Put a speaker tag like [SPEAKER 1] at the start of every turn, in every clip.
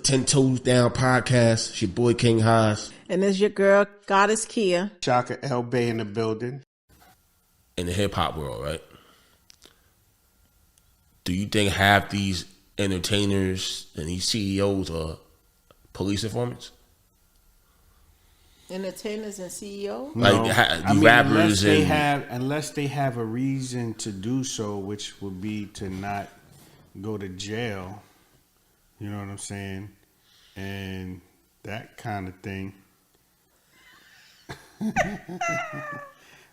[SPEAKER 1] 10 Toes Down podcast. It's your boy King Haas.
[SPEAKER 2] And it's your girl, Goddess Kia.
[SPEAKER 3] Shaka L Bay in the building.
[SPEAKER 1] In the hip hop world, right? Do you think half these entertainers and these CEOs are police informants?
[SPEAKER 2] Entertainers and CEOs?
[SPEAKER 3] No,
[SPEAKER 1] Like
[SPEAKER 3] unless
[SPEAKER 1] rappers
[SPEAKER 3] they have a reason to do so, which would be to not go to jail. You know what I'm saying? And that kind of thing.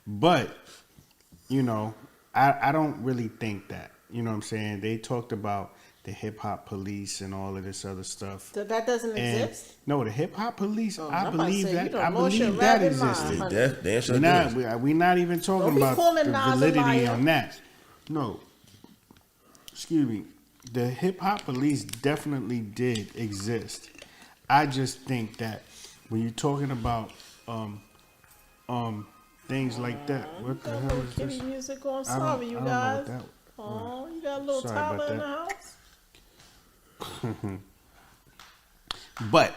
[SPEAKER 3] But, you know, I don't really think that. You know what I'm saying? They talked about the hip hop police and all of this other stuff.
[SPEAKER 2] So that doesn't exist?
[SPEAKER 3] No, the hip hop police. I
[SPEAKER 2] believe
[SPEAKER 3] that existed. We're not even talking about the validity on that. No. Excuse me. The hip hop police definitely did exist. I just think that when you're talking about things like that, what the hell is this?
[SPEAKER 2] Music on. Sorry, you guys. Oh, you got a little Tyler in the house.
[SPEAKER 3] But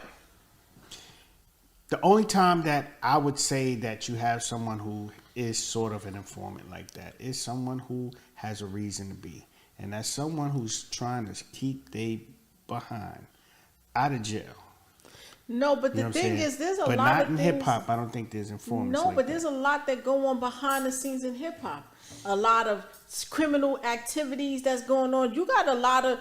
[SPEAKER 3] the only time that I would say that you have someone who is sort of an informant like that is someone who has a reason to be. And that's someone who's trying to keep they behind out of jail.
[SPEAKER 2] No, but the thing is, there's a lot of things.
[SPEAKER 3] But not in hip hop. I don't think there's informants.
[SPEAKER 2] No, but there's a lot that go on behind the scenes in hip hop. A lot of criminal activities that's going on. You got a lot of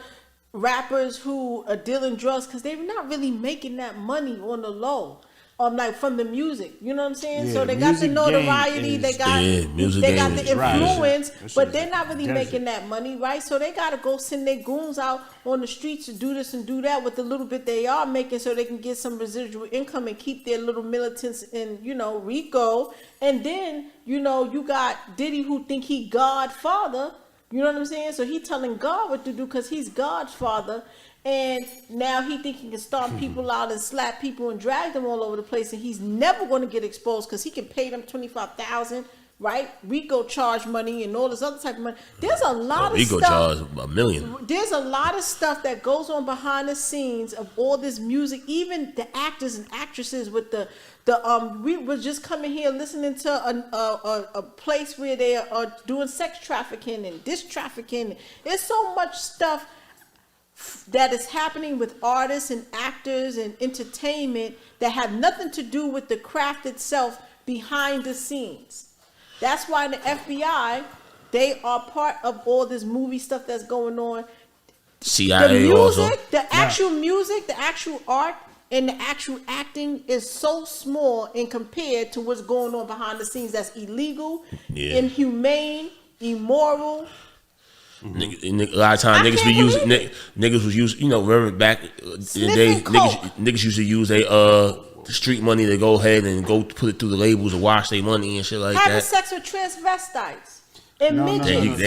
[SPEAKER 2] rappers who are dealing drugs because they're not really making that money on the low. Like from the music, you know what I'm saying?
[SPEAKER 3] Yeah,
[SPEAKER 2] so they got the notoriety, they got the influence, but they're not really making that money, right? So they got to go send their goons out on the streets to do this and do that with the little bit they are making, so they can get some residual income and keep their little militants in, Rico. And then you got Diddy who think he Godfather. You know what I'm saying? So he telling God what to do because he's God's father. And now he think he can stomp people out and slap people and drag them all over the place, and he's never going to get exposed because he can pay them $25,000, right? Rico charge money and all this other type of money. There's a lot of
[SPEAKER 1] Rico
[SPEAKER 2] stuff.
[SPEAKER 1] Rico charge $1 million.
[SPEAKER 2] There's a lot of stuff that goes on behind the scenes of all this music. Even the actors and actresses with we were just coming here listening to a place where they are doing sex trafficking and diss trafficking. There's so much stuff that is happening with artists and actors and entertainment that have nothing to do with the craft itself behind the scenes. That's why the FBI, they are part of all this movie stuff that's going on.
[SPEAKER 1] CIA
[SPEAKER 2] the music,
[SPEAKER 1] also.
[SPEAKER 2] The actual music, the actual art, and the actual acting is so small in compared to what's going on behind the scenes that's illegal, inhumane, immoral.
[SPEAKER 1] A lot of times niggas was using, remember back in the days, niggas used to use their street money to go ahead and go put it through the labels and wash their money and shit like
[SPEAKER 2] Having
[SPEAKER 1] that.
[SPEAKER 2] sex with transvestites and midgets.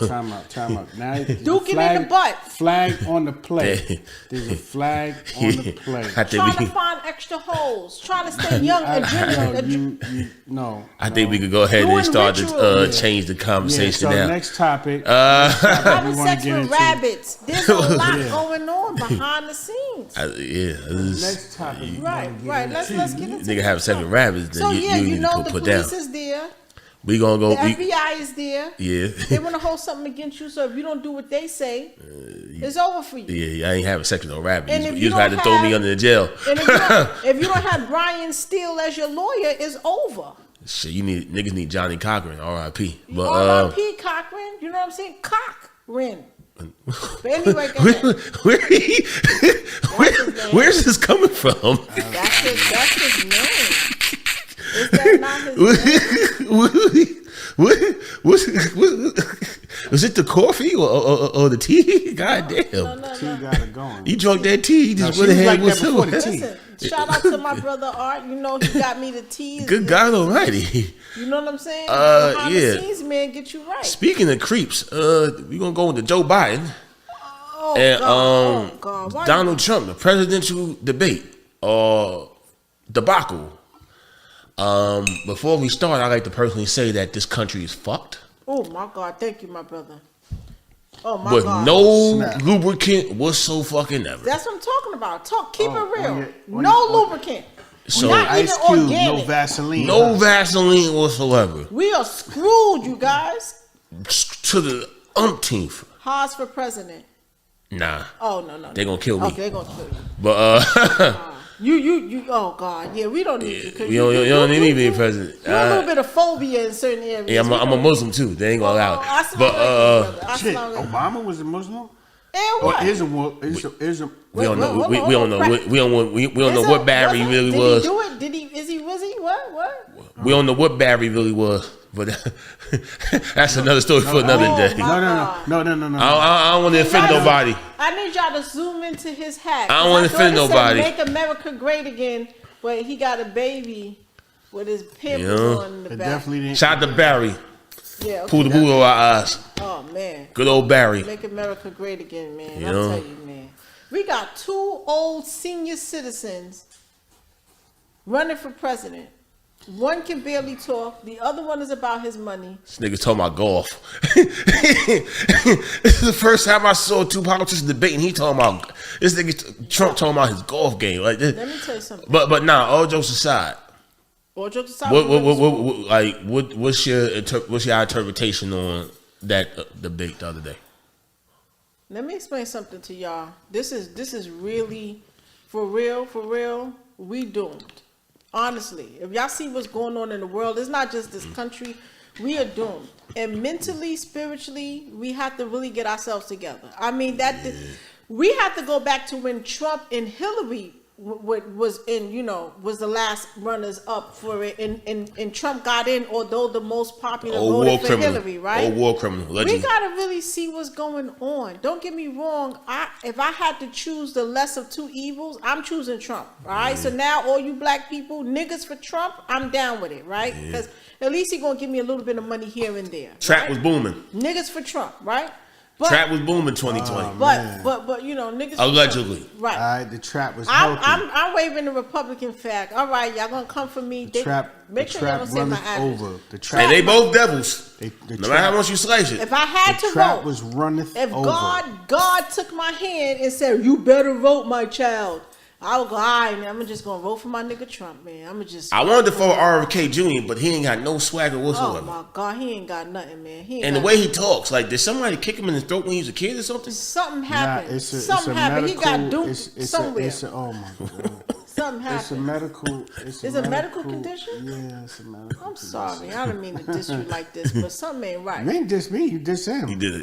[SPEAKER 3] Time out. Now,
[SPEAKER 2] Duking in the butt.
[SPEAKER 3] Flag on the plate. There's a flag on the plate.
[SPEAKER 2] Trying to find extra holes. Trying to stay young and junior.
[SPEAKER 1] I think we could go ahead and start to change the conversation now.
[SPEAKER 3] So next topic.
[SPEAKER 2] Having sex with rabbits. There's a lot going on behind the scenes.
[SPEAKER 3] Next topic.
[SPEAKER 2] Right. Let's get into it.
[SPEAKER 1] Nigga have sex with rabbits, then you need to put down.
[SPEAKER 2] The police is there.
[SPEAKER 1] We gonna go.
[SPEAKER 2] The FBI is there.
[SPEAKER 1] Yeah.
[SPEAKER 2] They want to hold something against you, so if you don't do what they say, it's over for you.
[SPEAKER 1] Yeah, I ain't having sex with no rabbit. You just had to throw me under the jail.
[SPEAKER 2] And if you don't have Brian Steele as your lawyer, it's over.
[SPEAKER 1] Shit, niggas need Johnny Cochran, R.I.P.
[SPEAKER 2] But R.I.P. Cochran, you know what I'm saying? Cochran. But anyway,
[SPEAKER 1] where's this coming from?
[SPEAKER 2] That's his name. Is that not his name?
[SPEAKER 1] Was it the coffee or the tea? God damn.
[SPEAKER 2] No.
[SPEAKER 3] Tea got it going.
[SPEAKER 1] You drunk that tea, you just went ahead with some.
[SPEAKER 2] Listen, shout out to my brother Art. You know he got me the tea.
[SPEAKER 1] Good God almighty.
[SPEAKER 2] You know what I'm saying? Behind the scenes, man, get you right.
[SPEAKER 1] Speaking of creeps, we gonna go into Joe Biden and
[SPEAKER 2] God.
[SPEAKER 1] Donald Trump, the presidential debate debacle. Before we start, I'd like to personally say that this country is fucked.
[SPEAKER 2] Oh my God, thank you, my brother. Oh my
[SPEAKER 1] but
[SPEAKER 2] God.
[SPEAKER 1] no lubricant whatsoever.
[SPEAKER 2] That's what I'm talking about. Keep it real.
[SPEAKER 3] No
[SPEAKER 2] lubricant.
[SPEAKER 1] So
[SPEAKER 2] not
[SPEAKER 3] Ice
[SPEAKER 2] even
[SPEAKER 3] Cube,
[SPEAKER 2] organic.
[SPEAKER 3] no Vaseline.
[SPEAKER 1] No Vaseline whatsoever.
[SPEAKER 2] We are screwed, you guys.
[SPEAKER 1] To the umpteenth.
[SPEAKER 2] Haas for president.
[SPEAKER 1] Nah.
[SPEAKER 2] Oh no.
[SPEAKER 1] They gonna kill me.
[SPEAKER 2] Okay, they gonna kill you.
[SPEAKER 1] But
[SPEAKER 2] You. Oh God, yeah, we don't need you.
[SPEAKER 1] you don't need me to be president.
[SPEAKER 2] You a little bit of phobia in certain areas.
[SPEAKER 1] Yeah, I'm a Muslim too. They ain't gonna allow it. But
[SPEAKER 3] shit, Obama was a Muslim.
[SPEAKER 2] And what?
[SPEAKER 3] Or is a
[SPEAKER 1] we don't know. We don't know what Barry really was.
[SPEAKER 2] Did he do it? Did he? Is he? Was he? What?
[SPEAKER 1] We don't know what Barry really was. But that's another story for another day.
[SPEAKER 3] No.
[SPEAKER 1] I don't want to offend nobody.
[SPEAKER 2] I need y'all to zoom into his hat.
[SPEAKER 1] I don't want to offend nobody.
[SPEAKER 2] Make America great again. But he got a baby with his pimples on in the back.
[SPEAKER 3] Definitely didn't.
[SPEAKER 1] Shout out to Barry.
[SPEAKER 2] Yeah. Okay.
[SPEAKER 1] Pull the boot over our eyes.
[SPEAKER 2] Oh man.
[SPEAKER 1] Good old Barry.
[SPEAKER 2] Make America great again, man. I'll tell you, man. We got 2 old senior citizens running for president. One can barely talk. The other one is about his money.
[SPEAKER 1] This nigga talking about golf. This is the first time I saw 2 politicians debating. He talking about this nigga Trump talking about his golf game like this.
[SPEAKER 2] Let me tell you something.
[SPEAKER 1] But nah, all jokes aside.
[SPEAKER 2] All jokes aside.
[SPEAKER 1] What's your interpretation on that debate the other day?
[SPEAKER 2] Let me explain something to y'all. This is really for real. We doomed. Honestly, if y'all see what's going on in the world, it's not just this country. We are doomed. And mentally, spiritually, we have to really get ourselves together. I mean, we have to go back to when Trump and Hillary was the last runners up for it, and Trump got in, although the most popular voted for Hillary, right?
[SPEAKER 1] Old war criminal. Legend.
[SPEAKER 2] We gotta really see what's going on. Don't get me wrong. If I had to choose the less of 2 evils, I'm choosing Trump. All right. So now, all you black people, niggas for Trump, I'm down with it, right? Because at least he gonna give me a little bit of money here and there.
[SPEAKER 1] Trap was booming.
[SPEAKER 2] Niggas for Trump, right?
[SPEAKER 1] Trap was booming 2020.
[SPEAKER 2] But niggas
[SPEAKER 1] allegedly.
[SPEAKER 2] Right.
[SPEAKER 3] The trap was healthy.
[SPEAKER 2] I'm waving the Republican flag. All right, y'all gonna come for me. Make sure y'all don't say my address.
[SPEAKER 3] Over.
[SPEAKER 1] And they both devils. No matter how much you slice it.
[SPEAKER 2] If I had to
[SPEAKER 3] trap
[SPEAKER 2] vote,
[SPEAKER 3] was runneth
[SPEAKER 2] if
[SPEAKER 3] over.
[SPEAKER 2] God took my hand and said, "You better vote, my child," I would go, all right, man, I'm just going to vote for my nigga Trump, man. I
[SPEAKER 1] wanted to vote RFK Jr., but he ain't got no swagger whatsoever.
[SPEAKER 2] Oh, my God. He ain't got nothing, man.
[SPEAKER 1] And the way he talks, like, did somebody kick him in the throat when he was a kid or something?
[SPEAKER 2] Something happened. Something happened. He got duped somewhere.
[SPEAKER 3] Oh, my God.
[SPEAKER 2] Something happened.
[SPEAKER 3] It's
[SPEAKER 2] a medical condition?
[SPEAKER 3] Yeah, it's a medical
[SPEAKER 2] I'm sorry. I didn't mean to diss you like this, but something ain't right.
[SPEAKER 3] You ain't diss me. You diss him.
[SPEAKER 1] You did it,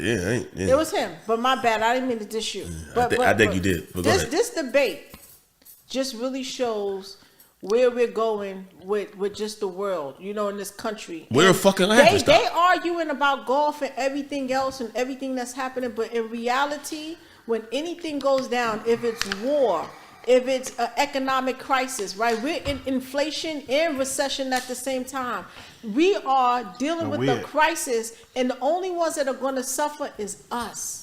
[SPEAKER 1] yeah.
[SPEAKER 2] It was him. But my bad. I didn't mean to diss you.
[SPEAKER 1] I think you did. But
[SPEAKER 2] this debate just really shows where we're going with just the world, in this country.
[SPEAKER 1] We're a fucking laughing
[SPEAKER 2] They arguing about golf and everything else and everything that's happening, but in reality, when anything goes down, if it's war, if it's an economic crisis, right? We're in inflation and recession at the same time. We are dealing with the crisis, and the only ones that are going to suffer is us.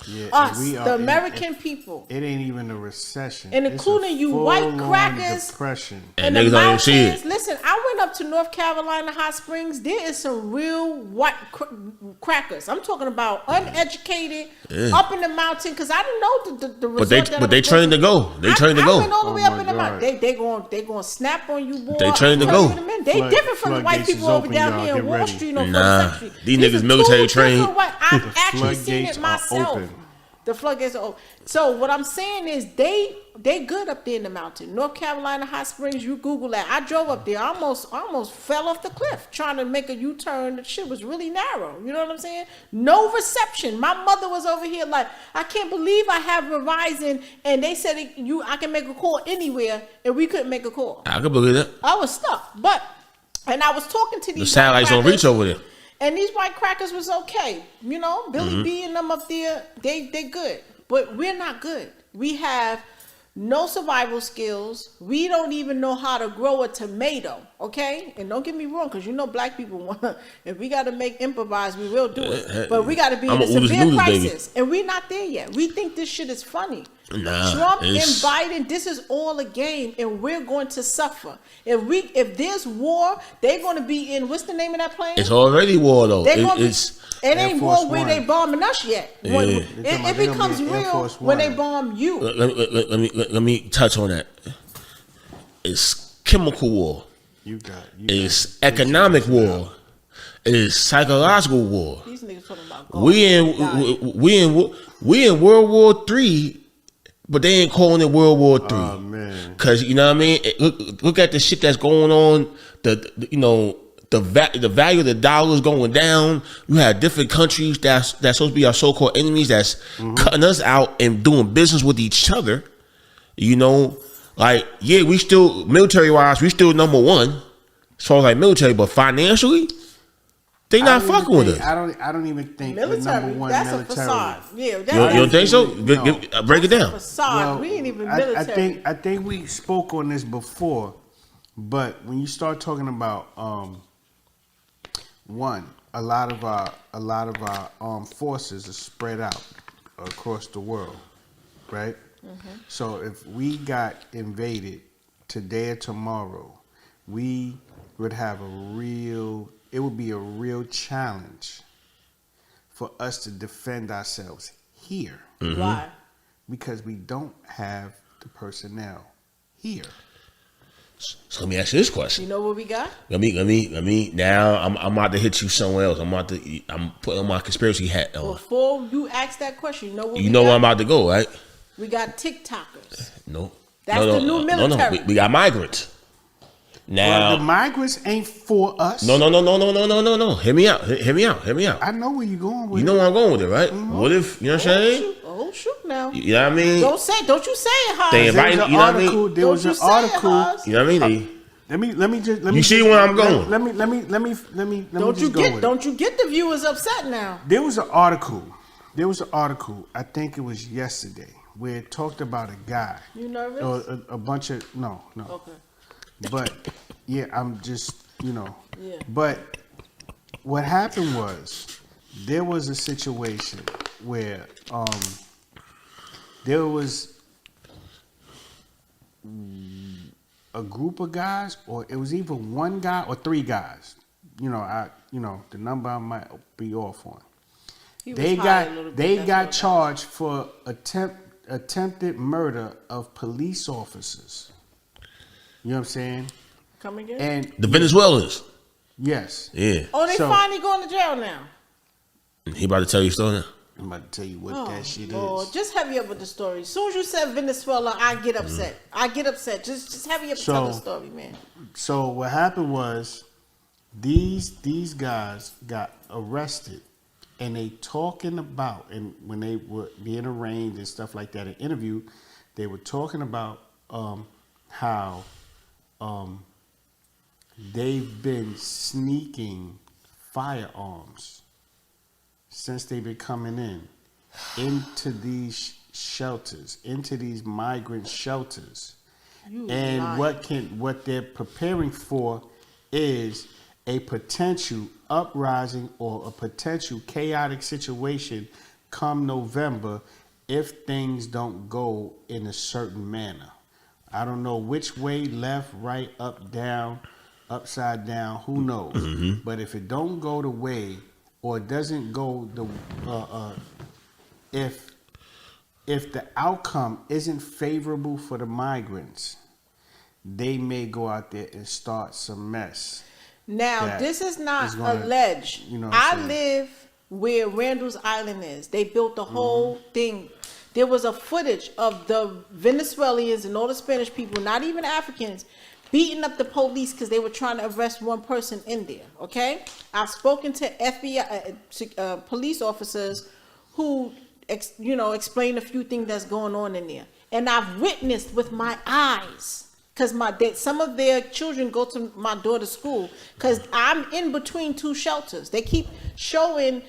[SPEAKER 3] Yeah,
[SPEAKER 2] us, the American people.
[SPEAKER 3] It ain't even a recession.
[SPEAKER 2] And including you white crackers.
[SPEAKER 3] Depression.
[SPEAKER 1] And niggas don't even see it.
[SPEAKER 2] Listen, I went up to North Carolina Hot Springs. There is some real white crackers. I'm talking about uneducated, up in the mountain, because I didn't know the resort.
[SPEAKER 1] But they trained to go. They trained to go.
[SPEAKER 2] I went all the way up in the mountain. They going to snap on you, boy.
[SPEAKER 1] They trained to go.
[SPEAKER 2] They different from the white people over down here in Wall Street on First Century.
[SPEAKER 1] These niggas military trained.
[SPEAKER 2] I've actually seen it myself. The floodgates are open. So what I'm saying is they good up there in the mountain. North Carolina Hot Springs, you Google that. I drove up there. I almost fell off the cliff trying to make a U-turn. The shit was really narrow. You know what I'm saying? No reception. My mother was over here like, I can't believe I have Verizon and they said I can make a call anywhere and we couldn't make a call.
[SPEAKER 1] I can believe that.
[SPEAKER 2] I was stuck. And I was talking to these
[SPEAKER 1] the satellites don't reach over there.
[SPEAKER 2] And these white crackers was okay. Billy B and them up there, they good. But we're not good. We have no survival skills. We don't even know how to grow a tomato, okay? And don't get me wrong, because black people want if we got to improvise, we will do it. But we got to be in a severe crisis. Baby. And we're not there yet. We think this shit is funny. Trump and Biden, this is all a game, and we're going to suffer. If there's war, they're going to be in, what's the name of that plane?
[SPEAKER 1] It's already war though.
[SPEAKER 2] It ain't war where they bombing us yet. Yeah. It becomes real when they bomb you.
[SPEAKER 1] Let me touch on that. It's chemical war. It's economic war. It is psychological war. These niggas talking about gold. We in World War III, but they ain't calling it World War III. Oh man! Because you know what I mean. Look at the shit that's going on. The value of the dollar is going down. You have different countries that's supposed to be our so-called enemies that's cutting us out and doing business with each other. You know, like we still military wise, we still number one as far as like military, but financially. They not fucking with us.
[SPEAKER 3] I don't even think military, number one
[SPEAKER 2] that's
[SPEAKER 3] military.
[SPEAKER 2] A facade. Yeah,
[SPEAKER 1] you don't think so? No. Break it down.
[SPEAKER 2] Facade. We ain't even military.
[SPEAKER 3] I think we spoke on this before, but when you start talking about a lot of our armed forces are spread out across the world, right? Mm-hmm. So if we got invaded today or tomorrow, we would have it would be a real challenge for us to defend ourselves here.
[SPEAKER 2] Mm-hmm. Why?
[SPEAKER 3] Because we don't have the personnel here.
[SPEAKER 1] So let me ask you this question.
[SPEAKER 2] You know what we got?
[SPEAKER 1] Let me. Now I'm about to hit you somewhere else. I'm putting on my conspiracy hat on.
[SPEAKER 2] Before you ask that question, you know what?
[SPEAKER 1] You know where I'm about to go, right?
[SPEAKER 2] We got TikTokers.
[SPEAKER 1] No.
[SPEAKER 2] That's the new military.
[SPEAKER 1] No. We got migrants. Now
[SPEAKER 3] the migrants ain't for us.
[SPEAKER 1] No. Hear me out.
[SPEAKER 3] I know where you're going with it.
[SPEAKER 1] You know where I'm going with it, right? Mm-hmm. What if, you know what I'm saying?
[SPEAKER 2] Shoot now.
[SPEAKER 1] You know what I mean?
[SPEAKER 2] Don't you say it, Haas.
[SPEAKER 1] They inviting, you know what I mean?
[SPEAKER 3] There was an article.
[SPEAKER 1] You know what I mean?
[SPEAKER 3] Let me just.
[SPEAKER 1] You see where I'm going?
[SPEAKER 3] Let me.
[SPEAKER 2] Don't you get the viewers upset now?
[SPEAKER 3] There was an article. I think it was yesterday, where it talked about a guy.
[SPEAKER 2] You nervous?
[SPEAKER 3] Or a bunch of no.
[SPEAKER 2] Okay.
[SPEAKER 3] But yeah, I'm just
[SPEAKER 2] Yeah.
[SPEAKER 3] But what happened was there was a situation where there was a group of guys, or it was either one guy or three guys. The number I might be off on. They got charged for attempted murder of police officers. You know what I'm saying?
[SPEAKER 2] Come again?
[SPEAKER 1] And the Venezuelans.
[SPEAKER 3] Yes.
[SPEAKER 1] Yeah.
[SPEAKER 2] Oh, they finally going to jail now.
[SPEAKER 1] He about to tell you a story now.
[SPEAKER 3] I'm about to tell you what that shit
[SPEAKER 2] Lord.
[SPEAKER 3] is.
[SPEAKER 2] Just heavy up with the story. As soon as you said Venezuela, I get upset. I get upset. Just heavy up and tell the story, man.
[SPEAKER 3] So what happened was these guys got arrested, and they talking about, and when they were being arraigned and stuff like that, an interview, they were talking about how they've been sneaking firearms since they've been coming into these shelters, into these migrant shelters. And what they're preparing for is a potential uprising or a potential chaotic situation come November if things don't go in a certain manner. I don't know which way, left, right, up, down, upside down, who knows? Mm-hmm. But if it don't go the way, or it doesn't go if the outcome isn't favorable for the migrants, they may go out there and start some mess.
[SPEAKER 2] Now, this is not alleged. I live where Randall's Island is. They built the whole thing. There was a footage of the Venezuelans and all the Spanish people, not even Africans, beating up the police because they were trying to arrest one person in there. Okay, I've spoken to FBI police officers who, explain a few things that's going on in there, and I've witnessed with my eyes because some of their children go to my daughter's school because I'm in between two shelters. They keep showing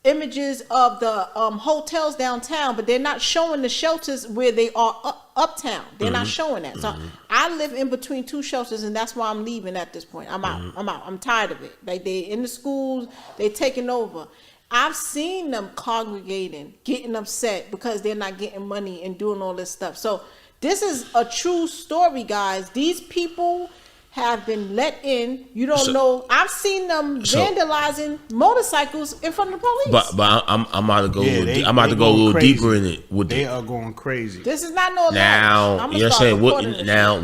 [SPEAKER 2] images of the hotels downtown, but they're not showing the shelters where they are uptown. They're not showing that. So I live in between two shelters, and that's why I'm leaving at this point. I'm out. I'm tired of it. Like, they in the schools, they taking over. I've seen them congregating, getting upset because they're not getting money and doing all this stuff. So this is a true story, guys. These people have been let in. You don't know. I've seen them vandalizing motorcycles in front of the police.
[SPEAKER 1] But I'm about to go. I'm about to go a little deeper in it.
[SPEAKER 3] They are going crazy.
[SPEAKER 2] This is not no
[SPEAKER 1] now. You know what I'm saying?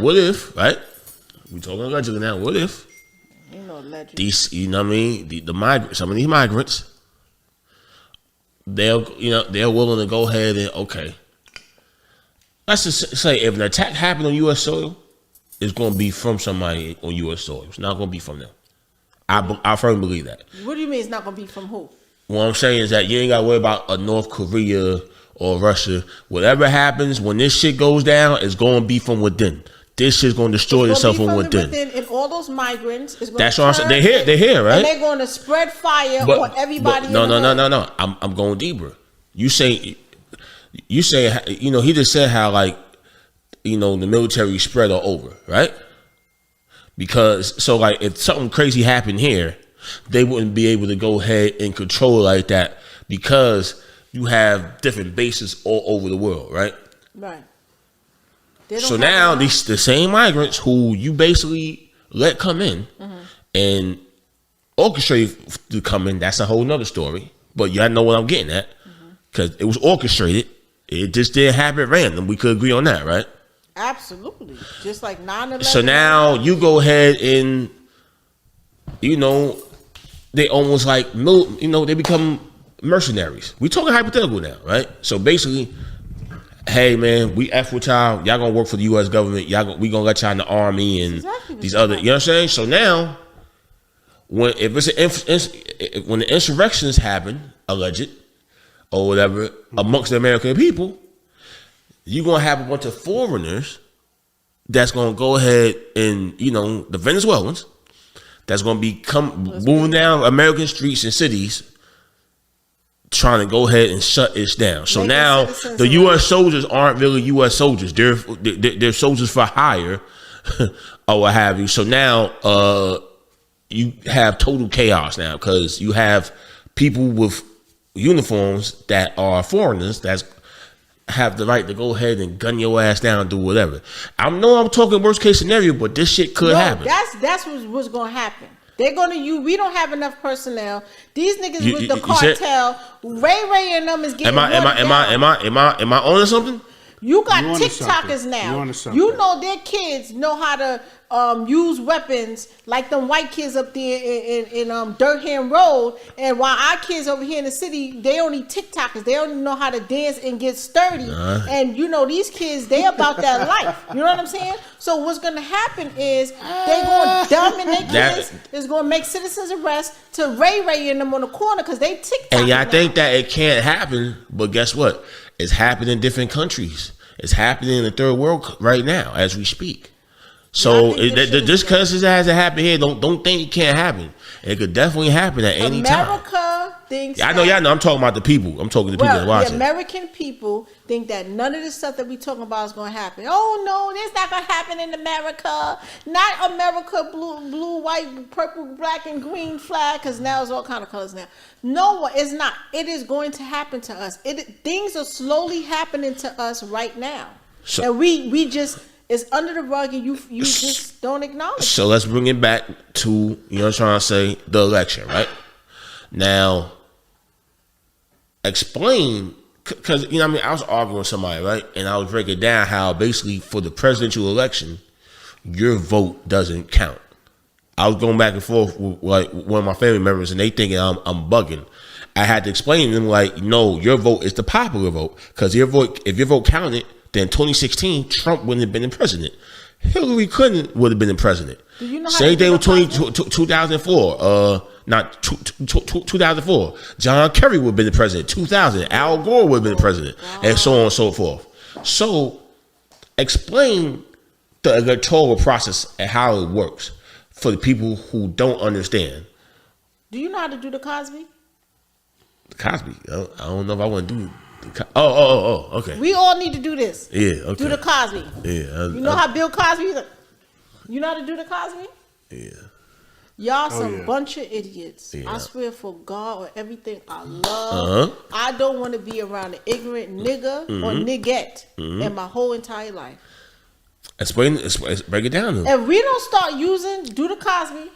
[SPEAKER 1] What if? Right? We talking allegedly now. What if?
[SPEAKER 2] Ain't no alleged.
[SPEAKER 1] These, you know what I mean? The migrants. Some of these migrants. They're willing to go ahead and let's just say if an attack happened on U.S. soil. It's going to be from somebody on U.S. soil. It's not going to be from them. I firmly believe that.
[SPEAKER 2] What do you mean it's not going to be from who?
[SPEAKER 1] What I'm saying is that you ain't got to worry about a North Korea or Russia. Whatever happens, when this shit goes down, it's going to be from within. This shit's going to destroy itself from within.
[SPEAKER 2] And all those migrants is going
[SPEAKER 1] That's what I'm saying. They're here, right?
[SPEAKER 2] And they're going to spread fire on everybody.
[SPEAKER 1] No. I'm going deeper. You say, he just said how the military spread all over, right? Because if something crazy happened here, they wouldn't be able to go ahead and control like that because you have different bases all over the world, right?
[SPEAKER 2] Right.
[SPEAKER 1] So now the same migrants who you basically let come in and orchestrate to come in, that's a whole nother story. But y'all know what I'm getting at because it was orchestrated. It just didn't happen random. We could agree on that, right?
[SPEAKER 2] Absolutely. Just like 9/11.
[SPEAKER 1] So now you go ahead and, they almost they become mercenaries. We talking hypothetical now, right? So basically, hey man, we F with y'all. Y'all gonna work for the U.S. government. We gonna let y'all in the army and these other. You know what I'm saying? So now, when the insurrections happen, alleged or whatever, amongst the American people. You're going to have a bunch of foreigners that's going to go ahead and, the Venezuelans, that's going to be moving down American streets and cities trying to go ahead and shut this down. So now the U.S. soldiers aren't really U.S. soldiers. They're soldiers for hire or what have you. So now you have total chaos now because you have people with uniforms that are foreigners that's have the right to go ahead and gun your ass down and do whatever. I'm talking worst case scenario, but this shit could happen.
[SPEAKER 2] That's what's going to happen. They're going to use. We don't have enough personnel. These niggas with the cartel, Ray and them is getting. Am
[SPEAKER 1] I on something?
[SPEAKER 2] You got TikTokers now. You know their kids know how to use weapons like them white kids up there in Durham Road. And while our kids over here in the city, they only TikTokers. They only know how to dance and get sturdy. And these kids, they about that life. You know what I'm saying? So what's going to happen is they going to dominate kids. It's going to make citizens arrest to Ray and them on the corner because they TikTok.
[SPEAKER 1] And I think that it can't happen, but guess what? It's happening in different countries. It's happening in the third world right now as we speak. So just because it hasn't happened here, don't think it can't happen. It could definitely happen at any time.
[SPEAKER 2] America thinks.
[SPEAKER 1] I know, I'm talking about the people. I'm talking to the people that watch it.
[SPEAKER 2] The American people think that none of the stuff that we talking about is going to happen. Oh no, it's not going to happen in America. Not America, blue, white, purple, black, and green flag. Because now it's all kind of colors now. No, it's not. It is going to happen to us. Things are slowly happening to us right now, and we just. It's under the rug and you just don't acknowledge it.
[SPEAKER 1] So let's bring it back to, what I'm trying to say, the election, right? Now, explain, because, I was arguing with somebody, right? And I was breaking down how basically for the presidential election, your vote doesn't count. I was going back and forth with one of my family members and they thinking I'm bugging. I had to explain to them no, your vote is the popular vote. Because if your vote counted, then 2016, Trump wouldn't have been the president. Hillary Clinton would have been the president. Same thing with 2004. 2004. John Kerry would have been the president. 2000. Al Gore would have been the president. And so on and so forth. So, explain the electoral process and how it works for the people who don't understand.
[SPEAKER 2] Do you know how to do the Cosby?
[SPEAKER 1] The Cosby? I don't know if I want to do okay.
[SPEAKER 2] We all need to do this.
[SPEAKER 1] Yeah, okay.
[SPEAKER 2] Do the Cosby.
[SPEAKER 1] Yeah.
[SPEAKER 2] You know how Bill Cosby, you know how to do the Cosby?
[SPEAKER 1] Yeah.
[SPEAKER 2] Y'all some bunch of idiots. Yeah. I swear for God or everything I love. I don't want to be around an ignorant nigga or niggette in my whole entire life.
[SPEAKER 1] Let's break it down.
[SPEAKER 2] If we don't start do the Cosby,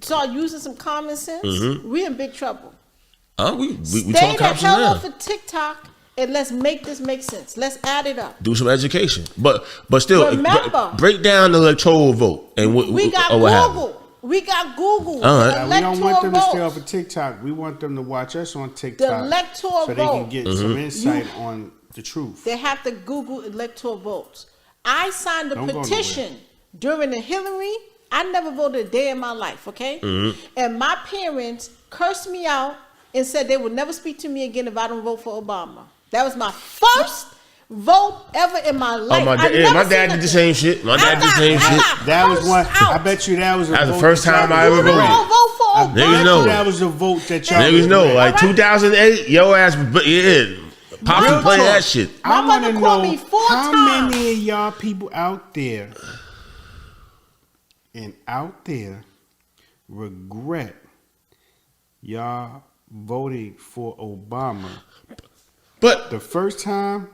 [SPEAKER 2] start using some common sense, we in big trouble.
[SPEAKER 1] We
[SPEAKER 2] Stay the hell off of TikTok and let's make this make sense. Let's add it up.
[SPEAKER 1] Do some education, but still,
[SPEAKER 2] remember,
[SPEAKER 1] break down the electoral vote and
[SPEAKER 2] we got Google. We got Google.
[SPEAKER 1] All right.
[SPEAKER 3] We don't want them to stay off of TikTok. We want them to watch us on TikTok.
[SPEAKER 2] The electoral
[SPEAKER 3] so they can get some insight on the truth.
[SPEAKER 2] They have to Google electoral votes. I signed a petition during the Hillary. I never voted a day in my life, okay? And my parents cursed me out and said they would never speak to me again if I don't vote for Obama. That was my first vote ever in my life.
[SPEAKER 1] My dad did the same shit. That
[SPEAKER 3] was one. I bet you that was
[SPEAKER 1] the first time I ever voted.
[SPEAKER 3] Niggas know that was a vote that y'all.
[SPEAKER 1] Niggas know, like 2008, your ass, Pops would play that shit.
[SPEAKER 2] My mother called me 4 times.
[SPEAKER 3] How many of y'all people out there regret y'all voting for Obama?
[SPEAKER 1] But
[SPEAKER 3] the first time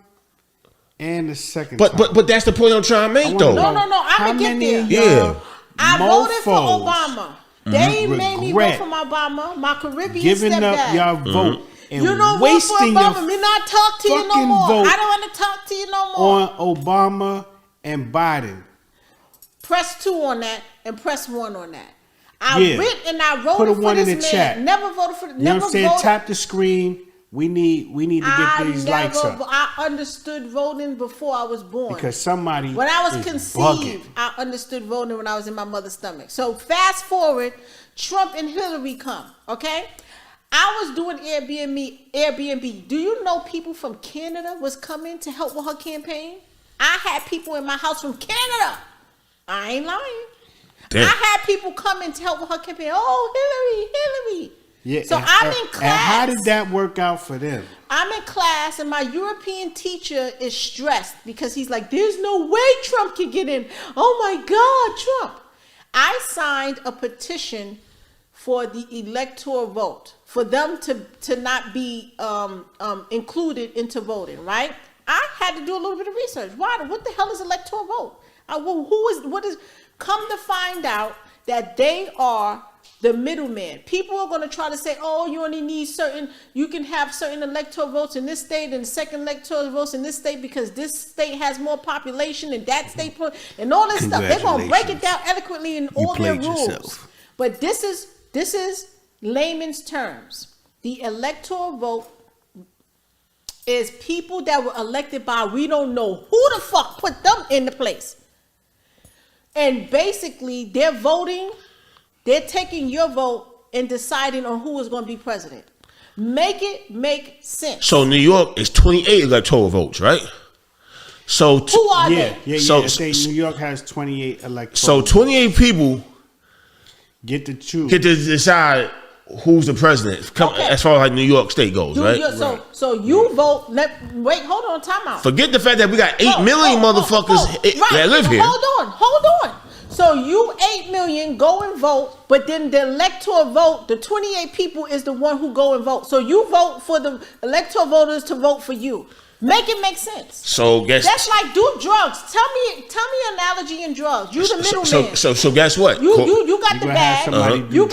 [SPEAKER 3] and the second
[SPEAKER 1] time. But that's the point I'm trying to make, though.
[SPEAKER 2] No. I'm gonna get there.
[SPEAKER 1] Yeah.
[SPEAKER 2] I voted for Obama. They made me vote for Obama. My Caribbean
[SPEAKER 3] giving
[SPEAKER 2] stepdad.
[SPEAKER 3] Up y'all vote. And
[SPEAKER 2] you don't vote for Obama. Me not talk to you no more. I don't want to talk to you no more.
[SPEAKER 3] On Obama and Biden.
[SPEAKER 2] Press 2 on that and press 1 on that. I wrote
[SPEAKER 3] Put a
[SPEAKER 2] for
[SPEAKER 3] 1
[SPEAKER 2] this
[SPEAKER 3] in the
[SPEAKER 2] man.
[SPEAKER 3] chat.
[SPEAKER 2] Never voted for.
[SPEAKER 3] You know what I'm saying? Tap the screen. We need to get these lights up.
[SPEAKER 2] I understood voting before I was born.
[SPEAKER 3] Because somebody
[SPEAKER 2] when I was conceived, I understood voting when I was in my mother's stomach. So fast forward, Trump and Hillary come. Okay, I was doing Airbnb. Do you know people from Canada was coming to help with her campaign? I had people in my house from Canada. I ain't lying. Damn. I had people coming to help with her campaign. Oh, Hillary.
[SPEAKER 3] Yeah,
[SPEAKER 2] so I'm in class.
[SPEAKER 3] And how did that work out for them?
[SPEAKER 2] I'm in class and my European teacher is stressed because he's like, there's no way Trump can get in. Oh my God, Trump. I signed a petition for the electoral vote, for them to not be included into voting, right? I had to do a little bit of research. Why? What the hell is electoral vote? Come to find out that they are the middleman. People are going to try to say, oh, you only need you can have certain electoral votes in this state and second electoral votes in this state because this state has more population and that state, and all this stuff. They're going to break it down eloquently in all their rules. Yourself. But this is layman's terms. The electoral vote is people that were elected by, we don't know who the fuck put them into place. And basically, they're voting. They're taking your vote and deciding on who is going to be president. Make it make sense.
[SPEAKER 1] So New York is 28 electoral votes, right? So
[SPEAKER 2] who are they?
[SPEAKER 3] Yeah. New York has 28 electoral.
[SPEAKER 1] So 28 people
[SPEAKER 3] get to choose.
[SPEAKER 1] Get to decide who's the president. As far as like New York State goes, right?
[SPEAKER 2] So you vote. Wait, hold on, time out.
[SPEAKER 1] Forget the fact that we got 8 million motherfuckers that live here.
[SPEAKER 2] Hold on. So you 8 million go and vote, but then the electoral vote, the 28 people is the one who go and vote. So you vote for the electoral voters to vote for you. Make it make sense.
[SPEAKER 1] So
[SPEAKER 2] that's like do drugs. Tell me an analogy in drugs. You the middleman.
[SPEAKER 1] So guess what?
[SPEAKER 2] You got the bag. You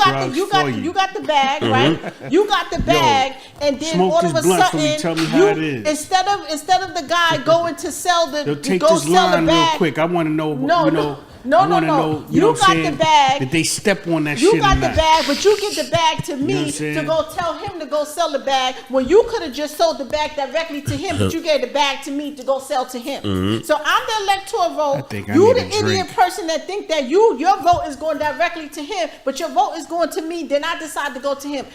[SPEAKER 2] got the bag, right? You got the bag, and then
[SPEAKER 3] smoke
[SPEAKER 2] all of a sudden,
[SPEAKER 3] tell me how it is.
[SPEAKER 2] Instead of the guy going to sell the
[SPEAKER 3] take this line real quick. I want to know.
[SPEAKER 2] No. You got the bag.
[SPEAKER 3] Did they step on that shit?
[SPEAKER 2] You got the bag, but you get the bag to me to go tell him to go sell the bag when you could have just sold the bag directly to him, but you gave the bag to me to go sell to him. Mm-hmm. So I'm the electoral vote. You the idiot person that think that your vote is going directly to him, but your vote is going to me. Then I decide to go to him.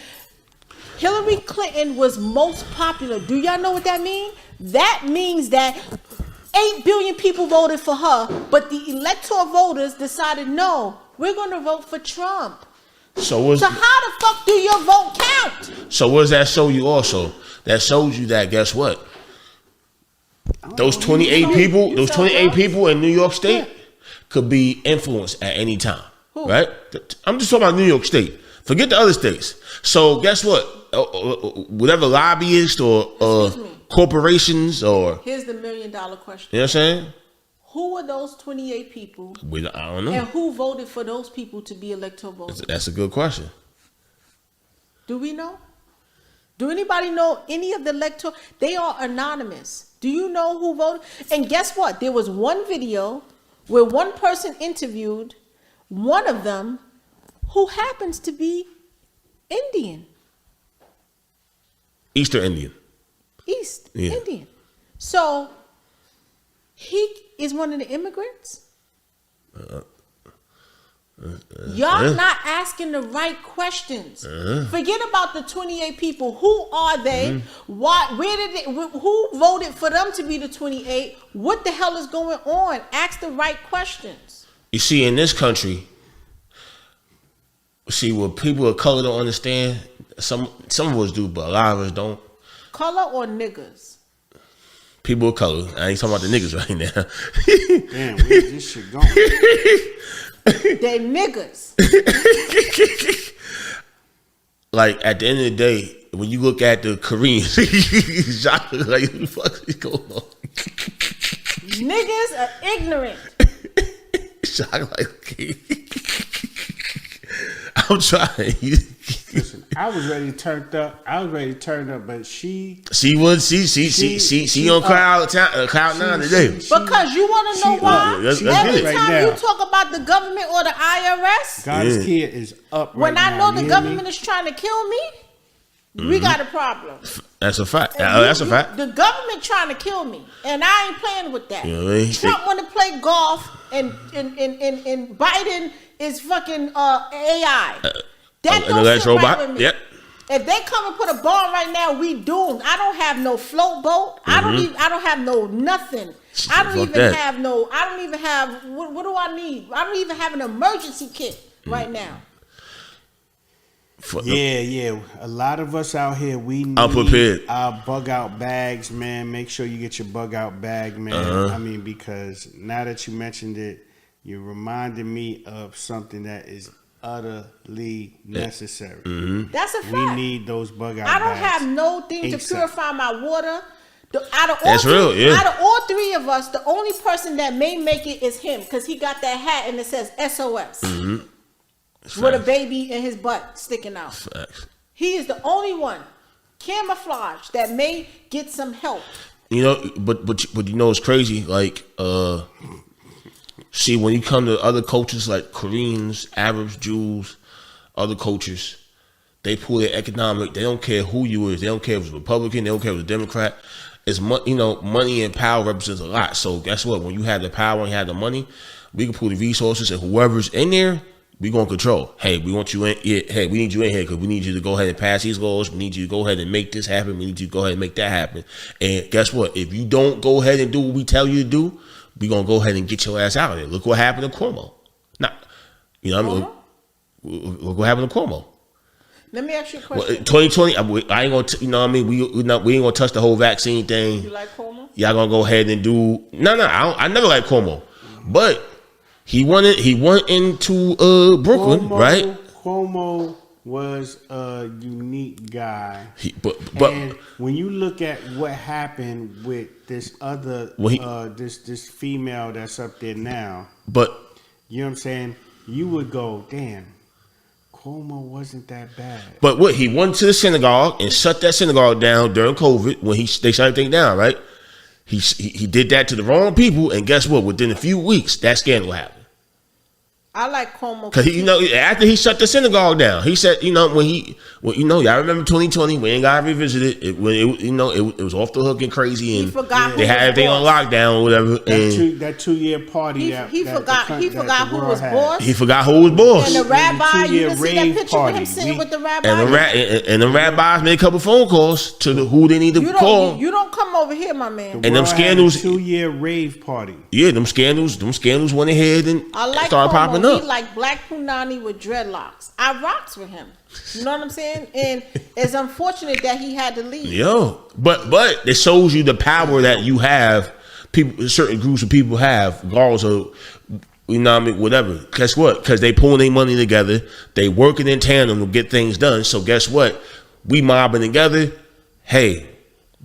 [SPEAKER 2] Hillary Clinton was most popular. Do y'all know what that means? That means that 8 billion people voted for her, but the electoral voters decided, no, we're going to vote for Trump. So how the fuck do your vote count?
[SPEAKER 1] So what does that show you also? That shows you that, guess what? Those 28 people in New York State could be influenced at any time.
[SPEAKER 2] Who?
[SPEAKER 1] Right? I'm just talking about New York State. Forget the other states. So guess what? Whatever lobbyists or corporations or...
[SPEAKER 2] Here's the $1 million question.
[SPEAKER 1] You know what I'm saying?
[SPEAKER 2] Who are those 28 people?
[SPEAKER 1] I don't know.
[SPEAKER 2] And who voted for those people to be electoral voters?
[SPEAKER 1] That's a good question.
[SPEAKER 2] Do we know? Do anybody know any of the electoral? They are anonymous. Do you know who voted? And guess what? There was one video where one person interviewed one of them who happens to be Indian.
[SPEAKER 1] Eastern Indian.
[SPEAKER 2] Indian. So he is one of the immigrants. Y'all not asking the right questions. Forget about the 28 people. Who are they? Why? Where did they? Who voted for them to be the 28? What the hell is going on? Ask the right questions.
[SPEAKER 1] You see, in this country, what people of color don't understand. Some of us do, but a lot of us don't.
[SPEAKER 2] Color or niggas?
[SPEAKER 1] People of color. I ain't talking about the niggas right now.
[SPEAKER 3] Damn, where's this shit going?
[SPEAKER 2] They niggas.
[SPEAKER 1] Like at the end of the day, when you look at the Koreans, like what the fuck is going on?
[SPEAKER 2] Niggas are ignorant.
[SPEAKER 1] I'm trying.
[SPEAKER 3] Listen, I was ready to turn up. But she
[SPEAKER 1] on cloud nine today.
[SPEAKER 2] Because you want to know why? Every time you talk about the government or the IRS,
[SPEAKER 3] God's kid is up.
[SPEAKER 2] When
[SPEAKER 3] right
[SPEAKER 2] I know
[SPEAKER 3] now,
[SPEAKER 2] the government is trying to kill me, we got a problem.
[SPEAKER 1] That's a fact. That's a fact.
[SPEAKER 2] The government trying to kill me, and I ain't playing with that.
[SPEAKER 1] You know what I mean?
[SPEAKER 2] Trump want to play golf, and Biden is fucking AI. That don't sit right with me.
[SPEAKER 1] Yep.
[SPEAKER 2] If they come and put a bomb right now, we doomed. I don't have no float boat. I don't have no nothing. I don't even have. What do I need? I don't even have an emergency kit right now.
[SPEAKER 3] Yeah. A lot of us out here, we need our bug out bags, man. Make sure you get your bug out bag, man. I mean, because now that you mentioned it, you reminded me of something that is utterly necessary.
[SPEAKER 2] That's a fact.
[SPEAKER 3] We need those bug out bags.
[SPEAKER 2] I don't have no thing to purify my water. Out of all three of us, the only person that may make it is him, because he got that hat and it says SOS. With a baby in his butt sticking out.
[SPEAKER 1] Facts.
[SPEAKER 2] He is the only one, camouflage, that may get some help.
[SPEAKER 1] You know, but you know it's crazy. Like, see, when you come to other cultures like Koreans, Arabs, Jews, other cultures, they pull their economic. They don't care who you is. They don't care if it's Republican. They don't care if it's Democrat. It's money and power represents a lot. So guess what? When you have the power and you have the money, we can pull the resources, and whoever's in there, we gonna control. Hey, we want you in. Yeah, hey, we need you in here because we need you to go ahead and pass these laws. We need you to go ahead and make this happen. We need you to go ahead and make that happen. And guess what? If you don't go ahead and do what we tell you to do, we gonna go ahead and get your ass out of there. Look what happened to Cuomo. Now, you know what I mean? Look what happened to Cuomo.
[SPEAKER 2] Let me ask you a question.
[SPEAKER 1] 2020, I ain't gonna. You know what I mean? We ain't gonna touch the whole vaccine thing.
[SPEAKER 2] You like Cuomo?
[SPEAKER 1] Y'all gonna go ahead and do? No. I never liked Cuomo, but he went into Brooklyn, right?
[SPEAKER 3] Cuomo was a unique guy.
[SPEAKER 1] But
[SPEAKER 3] and when you look at what happened with this other this female that's up there now,
[SPEAKER 1] but
[SPEAKER 3] you know what I'm saying, you would go, damn, Cuomo wasn't that bad.
[SPEAKER 1] But what, he went to the synagogue and shut that synagogue down during COVID when they shut everything down, right? He did that to the wrong people, and guess what? Within a few weeks, that scandal happened.
[SPEAKER 2] I like Cuomo
[SPEAKER 1] because after he shut the synagogue down, he said, y'all remember 2020? We ain't gotta revisit it. It was off the hook and crazy, and they had everything on lockdown or whatever.
[SPEAKER 3] That 2 year party.
[SPEAKER 2] He forgot who was boss.
[SPEAKER 1] He forgot who was boss.
[SPEAKER 2] And the rabbi, you can see that picture of him sitting with the rabbi.
[SPEAKER 1] And the rabbis made a couple phone calls to who they need to call.
[SPEAKER 2] You don't come over here, my man.
[SPEAKER 1] And them scandals.
[SPEAKER 3] 2 year rave party.
[SPEAKER 1] Yeah, them scandals went ahead and started popping up.
[SPEAKER 2] He like Black Punani with dreadlocks. I rocks with him. You know what I'm saying? And it's unfortunate that he had to leave.
[SPEAKER 1] But it shows you the power that you have. People, certain groups of people have, regardless of You know what I mean? Whatever. Guess what? Because they pulling their money together. They working in tandem to get things done. So guess what? We mobbing together. Hey,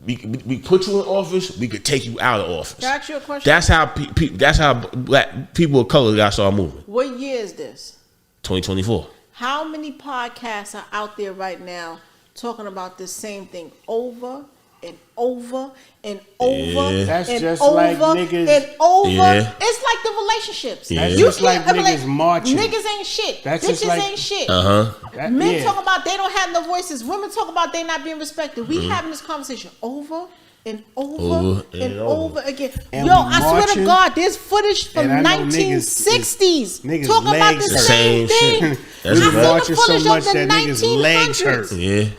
[SPEAKER 1] we put you in office. We could take you out of office.
[SPEAKER 2] Can I ask you a question?
[SPEAKER 1] That's how black people of color got started moving.
[SPEAKER 2] What year is this?
[SPEAKER 1] 2024.
[SPEAKER 2] How many podcasts are out there right now talking about the same thing over and over and over
[SPEAKER 3] That's
[SPEAKER 2] and
[SPEAKER 3] just
[SPEAKER 2] over
[SPEAKER 3] like niggas,
[SPEAKER 2] and over?
[SPEAKER 1] Yeah.
[SPEAKER 2] It's like the relationships.
[SPEAKER 1] Yeah.
[SPEAKER 3] That's just like niggas marching.
[SPEAKER 2] Niggas ain't shit.
[SPEAKER 3] That's
[SPEAKER 2] Bitches
[SPEAKER 3] just like,
[SPEAKER 2] ain't shit. Men
[SPEAKER 3] yeah.
[SPEAKER 2] talk about they don't have no voices. Women talk about they not being respected. We having this conversation over and over and over again.
[SPEAKER 3] And
[SPEAKER 2] Yo, I swear
[SPEAKER 3] marching,
[SPEAKER 2] to God, there's footage from
[SPEAKER 3] and I know
[SPEAKER 2] 1960s
[SPEAKER 3] niggas
[SPEAKER 2] talking about the
[SPEAKER 3] legs
[SPEAKER 2] same
[SPEAKER 1] hurt.
[SPEAKER 2] thing.
[SPEAKER 1] Same shit.
[SPEAKER 2] I
[SPEAKER 1] That's
[SPEAKER 2] seen
[SPEAKER 1] right.
[SPEAKER 2] the
[SPEAKER 3] Marching so
[SPEAKER 2] footage
[SPEAKER 3] much
[SPEAKER 2] of the
[SPEAKER 3] that niggas' legs
[SPEAKER 2] 1900s.
[SPEAKER 3] hurt.
[SPEAKER 1] Yeah.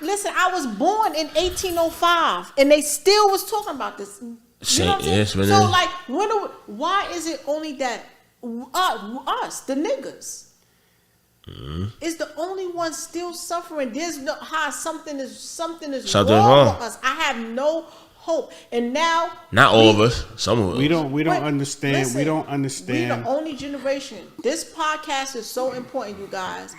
[SPEAKER 2] I was born in 1805, and they still was talking about this. You know what I'm saying?
[SPEAKER 1] Yes, man.
[SPEAKER 2] So like, why is it only that us, the niggas, is the only one still suffering? There's no how something is wrong with us. I have no hope, and now
[SPEAKER 1] Not all of us. Some of us.
[SPEAKER 3] We don't understand.
[SPEAKER 2] Listen,
[SPEAKER 3] we don't understand.
[SPEAKER 2] We the only generation. This podcast is so important, you guys.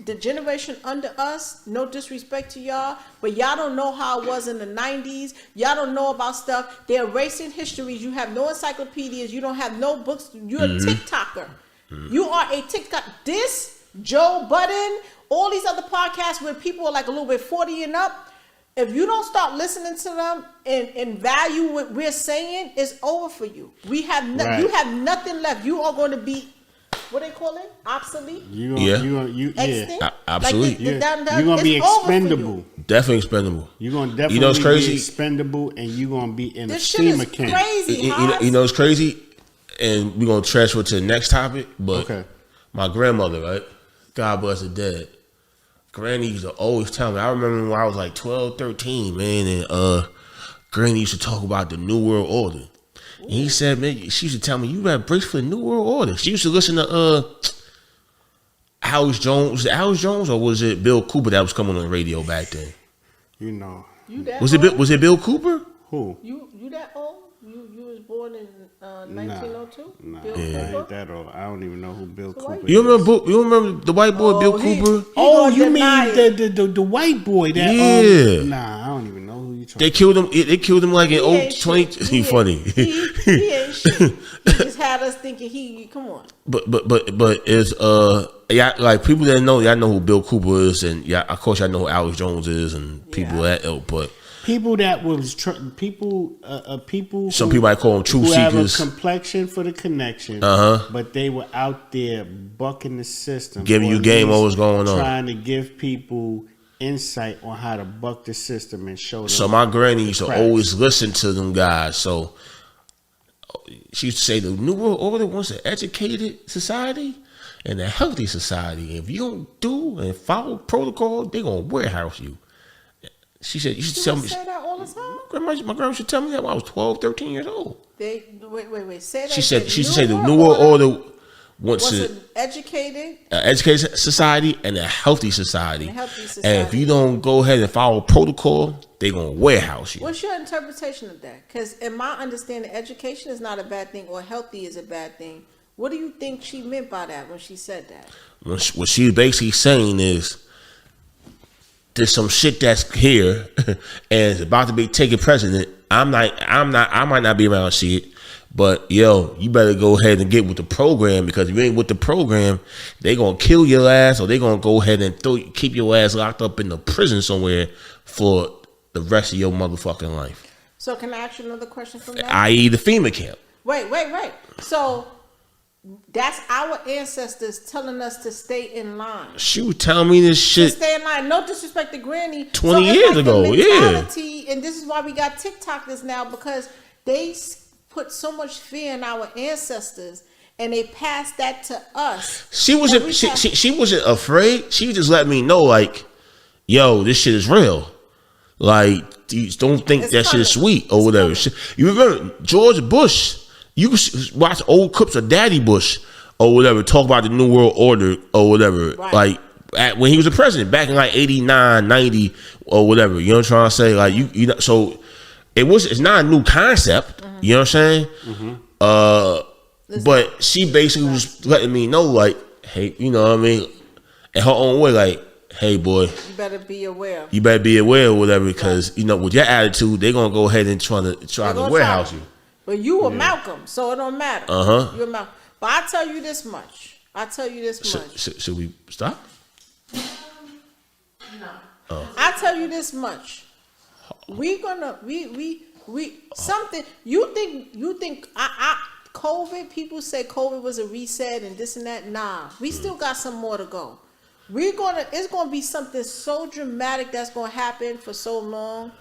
[SPEAKER 2] The generation under us, no disrespect to y'all, but y'all don't know how it was in the 90s. Y'all don't know about stuff. They're erasing histories. You have no encyclopedias. You don't have no books. You're a TikToker. You are a TikTok. This, Joe Budden, all these other podcasts where people are like a little bit 40 and up, if you don't start listening to them and value what we're saying, it's over for you. You have nothing left. You are going to be, what they call it? Obsolete?
[SPEAKER 1] Extinct? Absolutely.
[SPEAKER 3] You're going to be expendable.
[SPEAKER 1] Definitely expendable.
[SPEAKER 3] You're going to definitely
[SPEAKER 1] it's crazy?
[SPEAKER 3] be expendable, and you're going to be in
[SPEAKER 2] This
[SPEAKER 3] a
[SPEAKER 2] shit is
[SPEAKER 3] FEMA camp.
[SPEAKER 2] crazy.
[SPEAKER 1] You know it's crazy? And we're going to transfer to the next topic, but my grandmother, right? God bless her dead. Granny used to always tell me. I remember when I was like 12, 13, man, and Granny used to talk about the New World Order. And he said, man, she used to tell me, you got brace for the New World Order. She used to listen to Alex Jones. Was it Alex Jones or was it Bill Cooper that was coming on the radio back then?
[SPEAKER 3] You know.
[SPEAKER 1] Was it Bill Cooper?
[SPEAKER 3] Who?
[SPEAKER 2] You that old? You was born in 1902?
[SPEAKER 3] Nah,
[SPEAKER 2] Bill
[SPEAKER 3] I
[SPEAKER 2] Cooper?
[SPEAKER 3] ain't that old. I don't even know who Bill Cooper is.
[SPEAKER 1] You remember the white boy Bill Cooper?
[SPEAKER 3] You mean the white boy that
[SPEAKER 1] yeah.
[SPEAKER 3] Nah, I don't even know who you talking.
[SPEAKER 1] They killed him. They killed him like in 20. He funny.
[SPEAKER 2] He ain't shit. He just had us thinking come on.
[SPEAKER 1] But it's like people that know, y'all know who Bill Cooper is, and yeah, of course y'all know who Alex Jones is, and people that ilk. But
[SPEAKER 3] people that was people.
[SPEAKER 1] Some people might call them truth seekers.
[SPEAKER 3] Have a complexion for the connection. But they were out there bucking the system,
[SPEAKER 1] giving you game what was going on,
[SPEAKER 3] trying to give people insight on how to buck the system and show them.
[SPEAKER 1] So my granny used to always listen to them guys. So she used to say the New World Order wants an educated society and a healthy society. If you don't do and follow protocol, they're gonna warehouse you. She said, you should tell me.
[SPEAKER 2] Say that all the time?
[SPEAKER 1] My grandma should tell me that when I was 12, 13 years old.
[SPEAKER 2] Wait. Say that.
[SPEAKER 1] She said the New World Order wants
[SPEAKER 2] an educated
[SPEAKER 1] society and a healthy society. And if you don't go ahead and follow protocol, they're going to warehouse you.
[SPEAKER 2] What's your interpretation of that? Because in my understanding, education is not a bad thing or healthy is a bad thing. What do you think she meant by that when she said that?
[SPEAKER 1] What she's basically saying is, there's some shit that's here and it's about to be taken president. I might not be around to see it, but yo, you better go ahead and get with the program, because if you ain't with the program, they gonna kill your ass, or they gonna go ahead and keep your ass locked up in the prison somewhere for the rest of your motherfucking life.
[SPEAKER 2] So can I ask you another question from that?
[SPEAKER 1] I.e. the FEMA camp.
[SPEAKER 2] Wait. So that's our ancestors telling us to stay in line.
[SPEAKER 1] She was telling me this shit.
[SPEAKER 2] To stay in line. No disrespect to Granny.
[SPEAKER 1] 20 years ago, yeah.
[SPEAKER 2] And this is why we got TikTokers now, because they put so much fear in our ancestors, and they passed that to us.
[SPEAKER 1] She wasn't afraid. She just let me know, like, yo, this shit is real. Like, you don't think that shit is sweet or whatever. You remember George Bush? You can watch old clips of Daddy Bush or whatever, talk about the New World Order or whatever. Right. Like when he was a president back in like 89, 90 or whatever. You know what I'm trying to say? Like you know, so it's not a new concept. You know what I'm saying? But she basically was letting me know, like, hey, you know what I mean? In her own way, like, hey, boy.
[SPEAKER 2] You better be aware.
[SPEAKER 1] You better be aware or whatever, because, you know, with your attitude, they're going to go ahead and try to warehouse you.
[SPEAKER 2] But you were Malcolm, so it don't matter. You're Malcolm. But I tell you this much.
[SPEAKER 1] Should we stop?
[SPEAKER 2] No. I tell you this much. We something you think COVID, people say COVID was a reset and this and that. Nah, we still got some more to go. It's gonna be something so dramatic that's gonna happen for so long,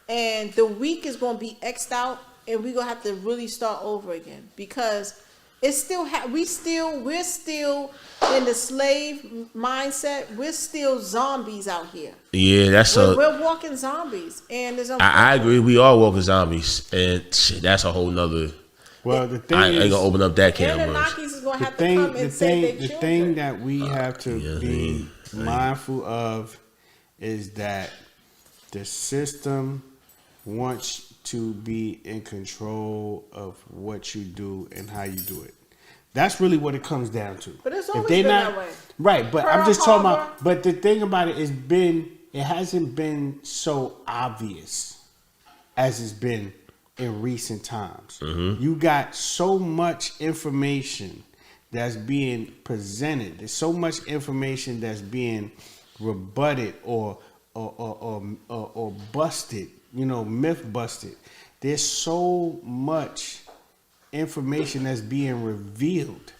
[SPEAKER 2] and the week is gonna be X'd out, and we're gonna have to really start over again, because it's still we're still in the slave mindset. We're still zombies out here.
[SPEAKER 1] Yeah,
[SPEAKER 2] we're walking zombies, and
[SPEAKER 1] I agree. We are walking zombies, and that's a whole nother.
[SPEAKER 3] Well, the thing
[SPEAKER 1] I ain't gonna open up that can of worms.
[SPEAKER 2] Is gonna have to come and save their children.
[SPEAKER 3] The thing that we have to be mindful of is that the system wants to be in control of what you do and how you do it. That's really what it comes down to.
[SPEAKER 2] But it's always been that way.
[SPEAKER 3] Right, but I'm just talking about, but the thing about it it hasn't been so obvious as it's been in recent times. You got so much information that's being presented. There's so much information that's being rebutted or busted, myth busted. There's so much information that's being revealed,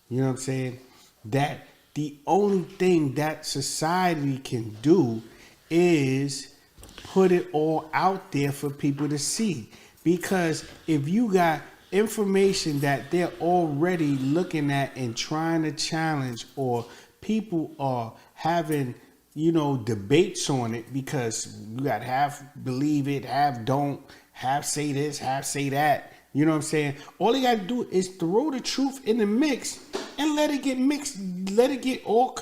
[SPEAKER 3] you know what I'm saying, that the only thing that society can do is put it all out there for people to see. Because if you got information that they're already looking at and trying to challenge, or people are having, debates on it, because you got half believe it, half don't, half say this, half say that. You know what I'm saying? All you got to do is throw the truth in the mix and let it get mixed. Let it get all,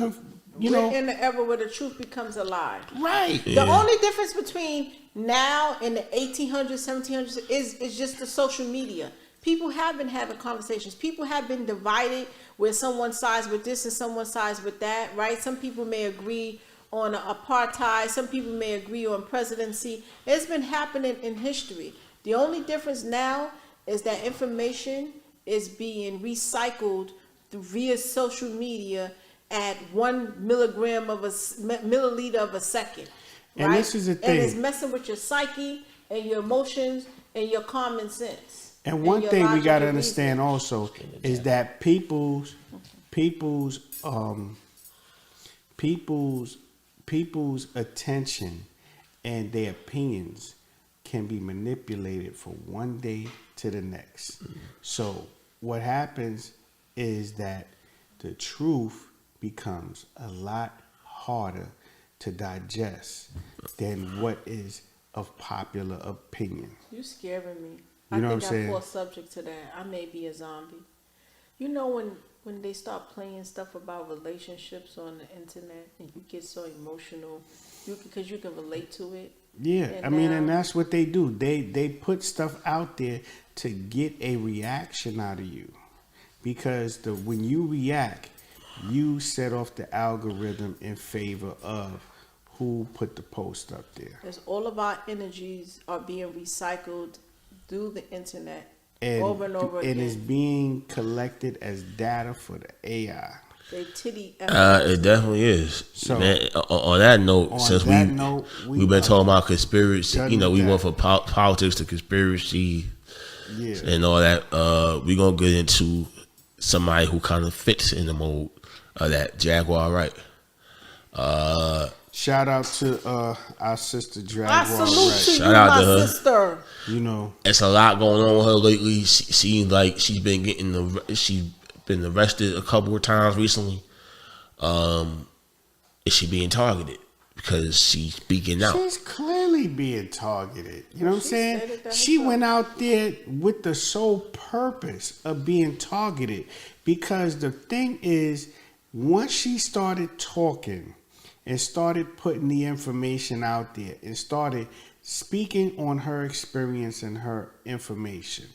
[SPEAKER 2] We're in the era where the truth becomes a lie.
[SPEAKER 3] Right.
[SPEAKER 2] The only difference between now and the 1800s, 1700s is just the social media. People have been having conversations. People have been divided, where someone sides with this and someone sides with that, right? Some people may agree on apartheid. Some people may agree on presidency. It's been happening in history. The only difference now is that information is being recycled via social media at 1 milliliter of a second. Right?
[SPEAKER 3] And this is the thing.
[SPEAKER 2] And it's messing with your psyche and your emotions and your common sense.
[SPEAKER 3] And one thing we got to understand also is that people's attention and their opinions can be manipulated from one day to the next. So what happens is that the truth becomes a lot harder to digest than what is of popular opinion.
[SPEAKER 2] You scaring me.
[SPEAKER 3] You know what I'm saying?
[SPEAKER 2] I fall subject to that. I may be a zombie. You know when they start playing stuff about relationships on the internet and you get so emotional, because you can relate to it.
[SPEAKER 3] Yeah, and that's what they do. They put stuff out there to get a reaction out of you, because when you react, you set off the algorithm in favor of who put the post up there.
[SPEAKER 2] Because all of our energies are being recycled through the internet
[SPEAKER 3] over
[SPEAKER 2] and over again.
[SPEAKER 3] And it's being collected as data for the AI.
[SPEAKER 1] It definitely is. So, man, on that note, we've been talking about conspiracy, we went from politics to conspiracy, and all that. We're gonna get into somebody who kind of fits in the mode of that, Jaguar Wright.
[SPEAKER 3] Shout out to our sister Jaguar.
[SPEAKER 2] I salute to you, my sister.
[SPEAKER 1] It's a lot going on with her lately. She seems like she's been been arrested a couple of times recently. Is she being targeted because she's speaking out?
[SPEAKER 3] She's clearly being targeted. You know what I'm saying? She went out there with the sole purpose of being targeted, because the thing is, once she started talking and started putting the information out there and started speaking on her experience and her information,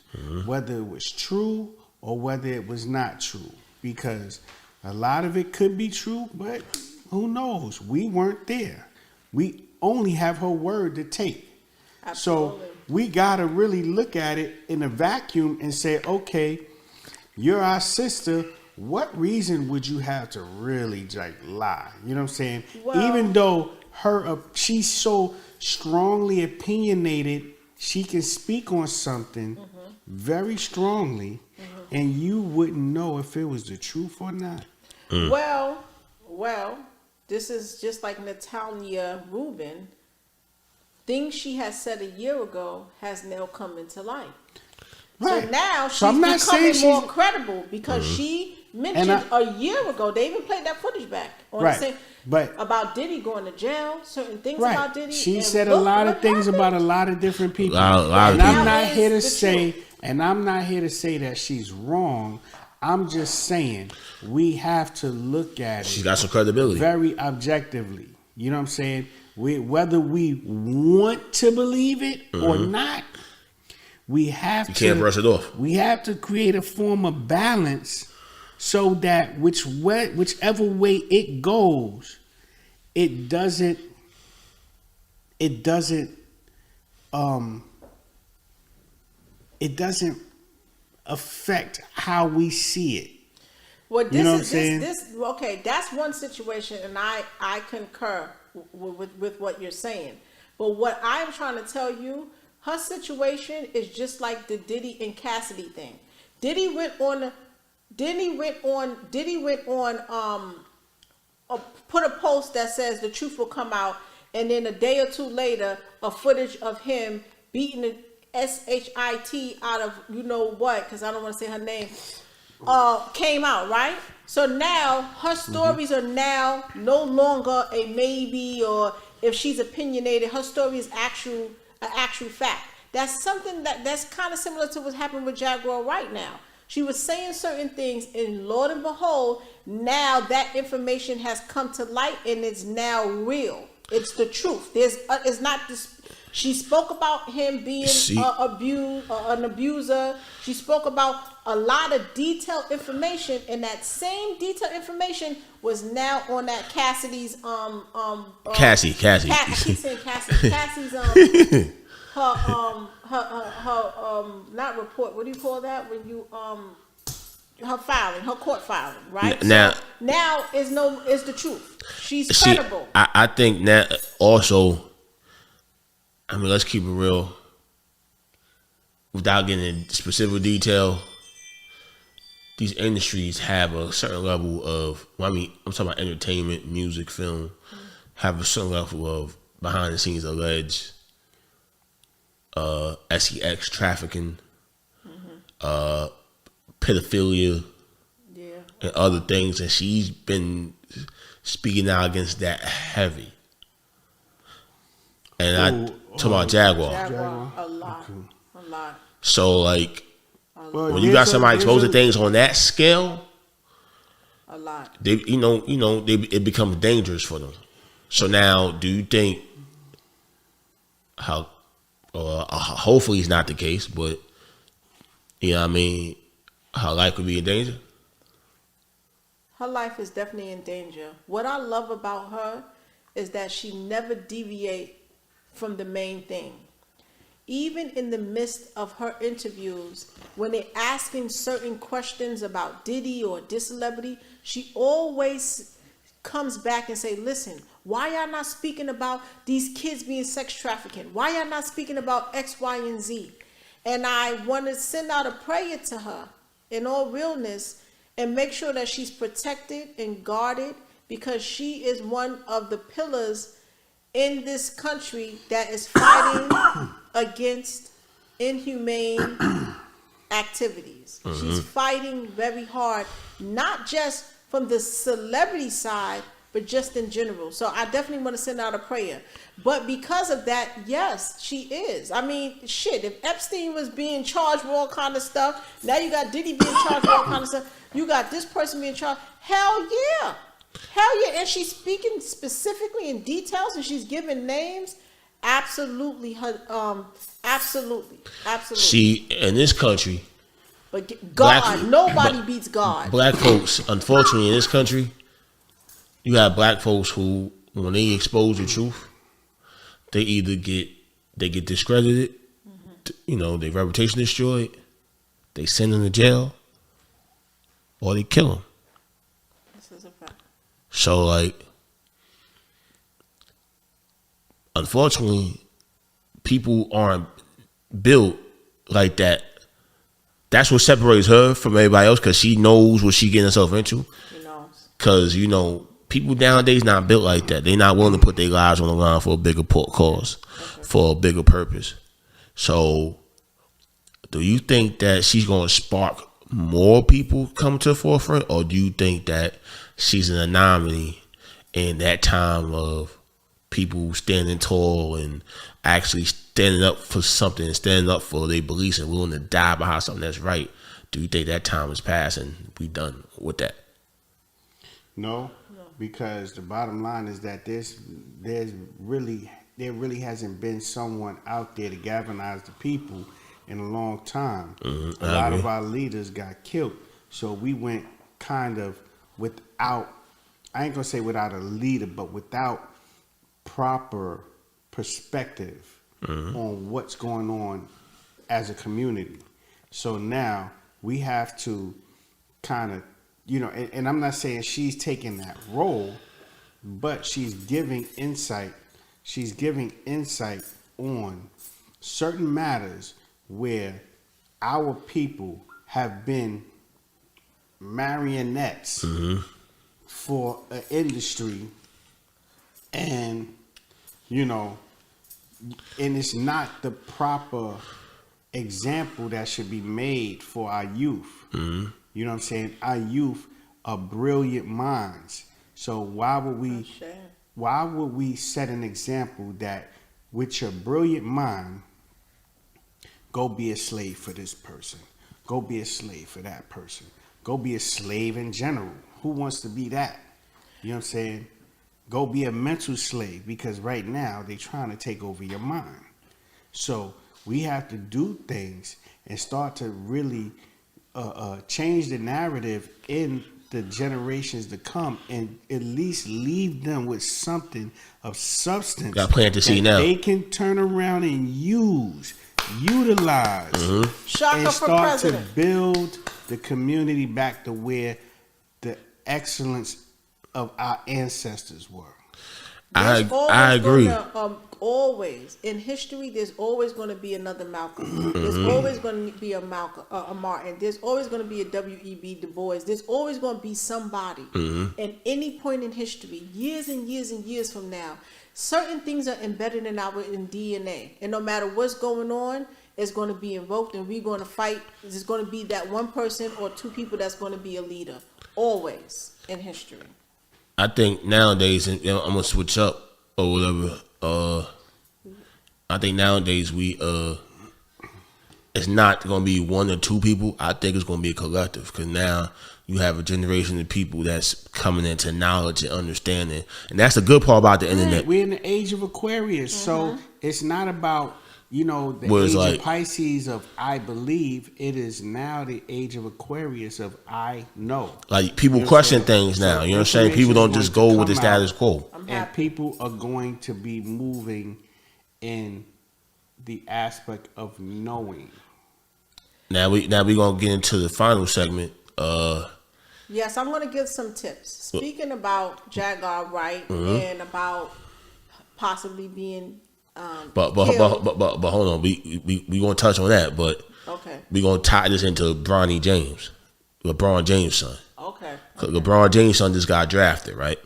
[SPEAKER 3] whether it was true or whether it was not true. Because a lot of it could be true, but who knows? We weren't there. We only have her word to take.
[SPEAKER 2] Absolutely.
[SPEAKER 3] So we got to really look at it in a vacuum and say, okay, you're our sister. What reason would you have to really lie? You know what I'm saying?
[SPEAKER 2] Well,
[SPEAKER 3] even though she's so strongly opinionated, she can speak on something very strongly, and you wouldn't know if it was the truth or not.
[SPEAKER 2] Well, this is just like Natalia Rubin. Things she has said a year ago has now come into light. Right. So now she's becoming more credible because she mentioned a year ago. They even played that footage back on the same, about Diddy going to jail. Certain things about Diddy.
[SPEAKER 3] She said a lot of things about a lot of different people. And I'm not here to say, that she's wrong. I'm just saying we have to look at it.
[SPEAKER 1] She's got some credibility.
[SPEAKER 3] Very objectively. You know what I'm saying? Whether we want to believe it or not, we have to.
[SPEAKER 1] You can't brush it off.
[SPEAKER 3] We have to create a form of balance so that whichever way it goes, it doesn't affect how we see it.
[SPEAKER 2] Well, okay, that's one situation, and I concur with what you're saying. But what I'm trying to tell you, her situation is just like the Diddy and Cassidy thing. Diddy went on put a post that says the truth will come out, and then a day or two later, a footage of him beating the SHIT out of you know what, because I don't want to say her name, came out, right? So now her stories are now no longer a maybe, or if she's opinionated, her story is an actual fact. That's something that's kind of similar to what's happening with Jaguar right now. She was saying certain things, and Lord and behold, now that information has come to light, and it's now real. It's the truth. It's not this. She spoke about him being an abuser. She spoke about a lot of detailed information, and that same detailed information was now on that Cassidy's
[SPEAKER 1] Cassie.
[SPEAKER 2] I keep saying Cassie. Cassie's her not report. What do you call that when you her court filing, right?
[SPEAKER 1] Now
[SPEAKER 2] is the truth. She's credible.
[SPEAKER 1] I think that also. I mean, let's keep it real. Without getting into specific detail, these industries have a certain level of, I'm talking about entertainment, music, film, have a certain level of behind the scenes alleged sex trafficking, pedophilia, and other things. And she's been speaking out against that heavy. And talking about Jaguar.
[SPEAKER 2] A lot.
[SPEAKER 1] So when you got somebody exposing things on that scale,
[SPEAKER 2] a lot.
[SPEAKER 1] It becomes dangerous for them. So now, do you think hopefully it's not the case, but her life could be in danger?
[SPEAKER 2] Her life is definitely in danger. What I love about her is that she never deviates from the main thing. Even in the midst of her interviews, when they're asking certain questions about Diddy or this celebrity, she always comes back and say, listen, why y'all not speaking about these kids being sex trafficking? Why y'all not speaking about X, Y, and Z? And I want to send out a prayer to her in all realness and make sure that she's protected and guarded, because she is one of the pillars in this country that is fighting against inhumane activities. She's fighting very hard, not just from the celebrity side, but just in general. So I definitely want to send out a prayer. But because of that, yes, she is. I mean, shit, if Epstein was being charged with all kind of stuff, now you got Diddy being charged with all kind of stuff, you got this person being charged, hell yeah. Hell yeah, and she's speaking specifically in details, and she's giving names. Absolutely, absolutely.
[SPEAKER 1] See, in this country,
[SPEAKER 2] But God, nobody beats God.
[SPEAKER 1] Black folks, unfortunately, in this country, you have black folks who, when they expose the truth, they either get discredited, their reputation destroyed, they send them to jail, or they kill them.
[SPEAKER 2] This is a fact.
[SPEAKER 1] So, like, unfortunately, people aren't built like that. That's what separates her from everybody else, because she knows what she getting herself into.
[SPEAKER 2] She knows.
[SPEAKER 1] Because, people nowadays not built like that. They're not willing to put their lives on the line for a bigger cause, for a bigger purpose. So, do you think that she's going to spark more people coming to the forefront, or do you think that she's an anomaly in that time of people standing tall and actually standing up for something, standing up for their beliefs and willing to die behind something that's right? Do you think that time is past and we done with that?
[SPEAKER 3] No, because the bottom line is that there really hasn't been someone out there to galvanize the people in a long time. A lot of our leaders got killed, so we went kind of without, I ain't gonna say without a leader, but without proper perspective on what's going on as a community. So now we have to kind of, and I'm not saying she's taking that role, but she's giving insight. She's giving insight on certain matters where our people have been marionettes for an industry, and and it's not the proper example that should be made for our youth. You know what I'm saying? Our youth are brilliant minds. So why would we set an example that with your brilliant mind, go be a slave for this person, go be a slave for that person, go be a slave in general? Who wants to be that? You know what I'm saying? Go be a mental slave, because right now they're trying to take over your mind. So we have to do things and start to really change the narrative in the generations to come, and at least leave them with something of substance.
[SPEAKER 1] Got plant to see now.
[SPEAKER 3] They can turn around and utilize,
[SPEAKER 2] and
[SPEAKER 3] start to build the community back to where the excellence of our ancestors were.
[SPEAKER 1] I agree.
[SPEAKER 2] Always in history, there's always going to be another Malcolm. There's always going to be a Martin. There's always going to be a W.E.B. Du Bois. There's always going to be somebody. At any point in history, years and years and years from now, certain things are embedded in our DNA, and no matter what's going on, it's going to be invoked, and we're going to fight. There's going to be that one person or two people that's going to be a leader. Always in history.
[SPEAKER 1] I think nowadays, and I'm gonna switch up or whatever. I think nowadays it's not gonna be one or two people. I think it's gonna be a collective, because now you have a generation of people that's coming into knowledge and understanding, and that's the good part about the internet.
[SPEAKER 3] We're in the age of Aquarius, so it's not about the age of Pisces of I believe. It is now the age of Aquarius of I know.
[SPEAKER 1] Like, people question things now. You know what I'm saying? People don't just go with the status quo.
[SPEAKER 3] And people are going to be moving in the aspect of knowing. Now
[SPEAKER 1] we gonna get into the final segment.
[SPEAKER 2] Yes, I'm gonna give some tips. Speaking about Jaguar, Wright, and about possibly being
[SPEAKER 1] but hold on, we gonna touch on that, but we gonna tie this into LeBron James' son.
[SPEAKER 2] Okay.
[SPEAKER 1] LeBron James' son just got drafted, right?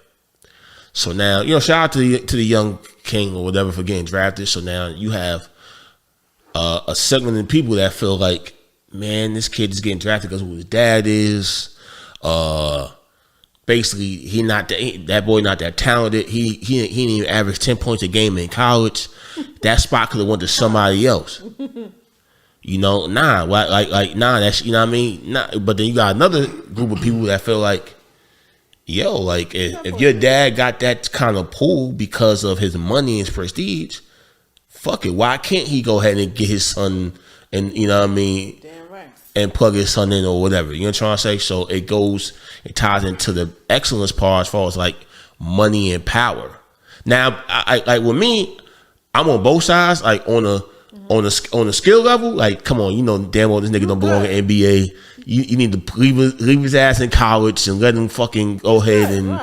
[SPEAKER 1] So now, shout out to the young king or whatever for getting drafted. So now you have a segment of people that feel like, man, this kid is getting drafted because of who his dad is. Basically, that boy not that talented. He didn't even average 10 points a game in college. That spot could have went to somebody else. Nah, that's, you know what I mean? Nah, but then you got another group of people that feel like, if your dad got that kind of pull because of his money and his prestige, fuck it. Why can't he go ahead and get his son, and you know what I mean?
[SPEAKER 2] Damn right.
[SPEAKER 1] and plug his son in or whatever. You know what I'm trying to say? So it ties into the excellence part as far as like money and power. Now, I like with me, I'm on both sides. Like on a skill level, like come on, you know damn well this nigga don't belong in NBA. You need to leave his ass in college and let him fucking go ahead and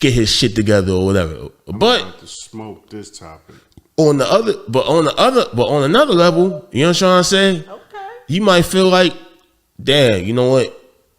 [SPEAKER 1] get his shit together or whatever. But
[SPEAKER 3] about to smoke this topic.
[SPEAKER 1] On another level, you know what I'm trying to say?
[SPEAKER 2] Okay.
[SPEAKER 1] You might feel like, damn, you know what?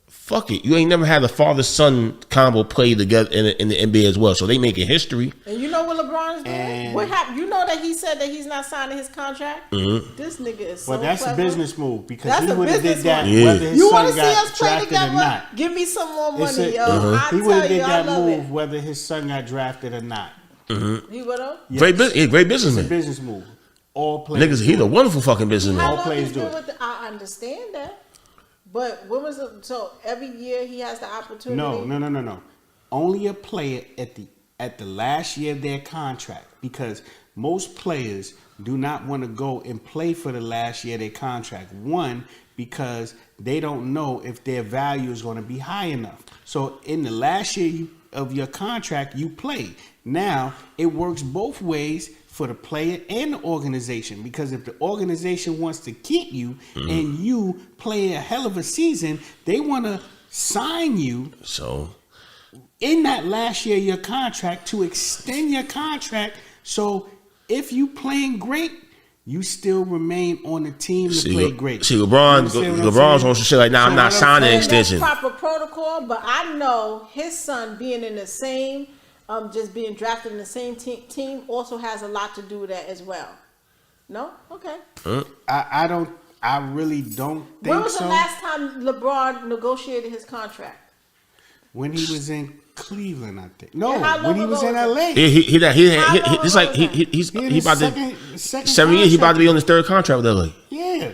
[SPEAKER 1] Fuck it. You ain't never had a father-son combo play together in the NBA as well. So they making history.
[SPEAKER 2] And you know what LeBron's doing? What happened? You know that he said that he's not signing his contract?
[SPEAKER 1] Mm-hmm.
[SPEAKER 2] This nigga is so
[SPEAKER 3] Well, that's
[SPEAKER 2] clever.
[SPEAKER 3] a business move because
[SPEAKER 2] That's
[SPEAKER 3] he would have did that
[SPEAKER 1] Yeah.
[SPEAKER 3] whether his
[SPEAKER 2] You
[SPEAKER 3] son
[SPEAKER 2] want to see
[SPEAKER 3] got
[SPEAKER 2] us play
[SPEAKER 3] drafted
[SPEAKER 2] together?
[SPEAKER 3] or not.
[SPEAKER 2] Give me some more money,
[SPEAKER 3] It's
[SPEAKER 2] yo.
[SPEAKER 3] a-
[SPEAKER 2] I
[SPEAKER 3] he would have
[SPEAKER 2] tell
[SPEAKER 3] did
[SPEAKER 2] you, I
[SPEAKER 3] that
[SPEAKER 2] love
[SPEAKER 3] move
[SPEAKER 2] it.
[SPEAKER 3] whether his son got drafted or not.
[SPEAKER 2] He would have?
[SPEAKER 3] Yes.
[SPEAKER 1] Great
[SPEAKER 3] It's a
[SPEAKER 1] businessman.
[SPEAKER 3] business move. All players.
[SPEAKER 1] Niggas, he's a wonderful fucking businessman.
[SPEAKER 2] How
[SPEAKER 3] All
[SPEAKER 2] long
[SPEAKER 3] players
[SPEAKER 2] he's
[SPEAKER 3] do
[SPEAKER 2] been
[SPEAKER 3] it.
[SPEAKER 2] with I understand that. But when was it? So every year he has the opportunity.
[SPEAKER 3] No. Only a player at the last year of their contract, because most players do not want to go and play for the last year of their contract. One, because they don't know if their value is going to be high enough. So in the last year of your contract, you play. Now it works both ways for the player and the organization, because if the organization wants to keep you and you play a hell of a season, they want to sign you
[SPEAKER 1] So
[SPEAKER 3] in that last year of your contract to extend your contract. So if you playing great, you still remain on the team to play great.
[SPEAKER 1] See,
[SPEAKER 3] You understand what I'm
[SPEAKER 1] LeBron's
[SPEAKER 3] saying?
[SPEAKER 1] on some shit like, nah, I'm
[SPEAKER 3] So
[SPEAKER 1] not
[SPEAKER 3] what I'm
[SPEAKER 1] signing an
[SPEAKER 3] saying-
[SPEAKER 1] extension.
[SPEAKER 2] That's proper protocol, but I know his son being in the same, just being drafted in the same team also has a lot to do with that as well. No? Okay.
[SPEAKER 3] I really don't think
[SPEAKER 2] When was
[SPEAKER 3] so.
[SPEAKER 2] the last time LeBron negotiated his contract?
[SPEAKER 3] When he was in Cleveland, I think.
[SPEAKER 2] And how
[SPEAKER 3] No,
[SPEAKER 2] long
[SPEAKER 3] when he was
[SPEAKER 2] ago
[SPEAKER 3] in
[SPEAKER 2] was
[SPEAKER 3] LA.
[SPEAKER 1] It's like he's
[SPEAKER 3] He in
[SPEAKER 1] he
[SPEAKER 3] his
[SPEAKER 1] about to
[SPEAKER 3] second
[SPEAKER 1] 7 years. He about
[SPEAKER 3] contract.
[SPEAKER 1] to be on his third contract with LA.
[SPEAKER 3] Yeah.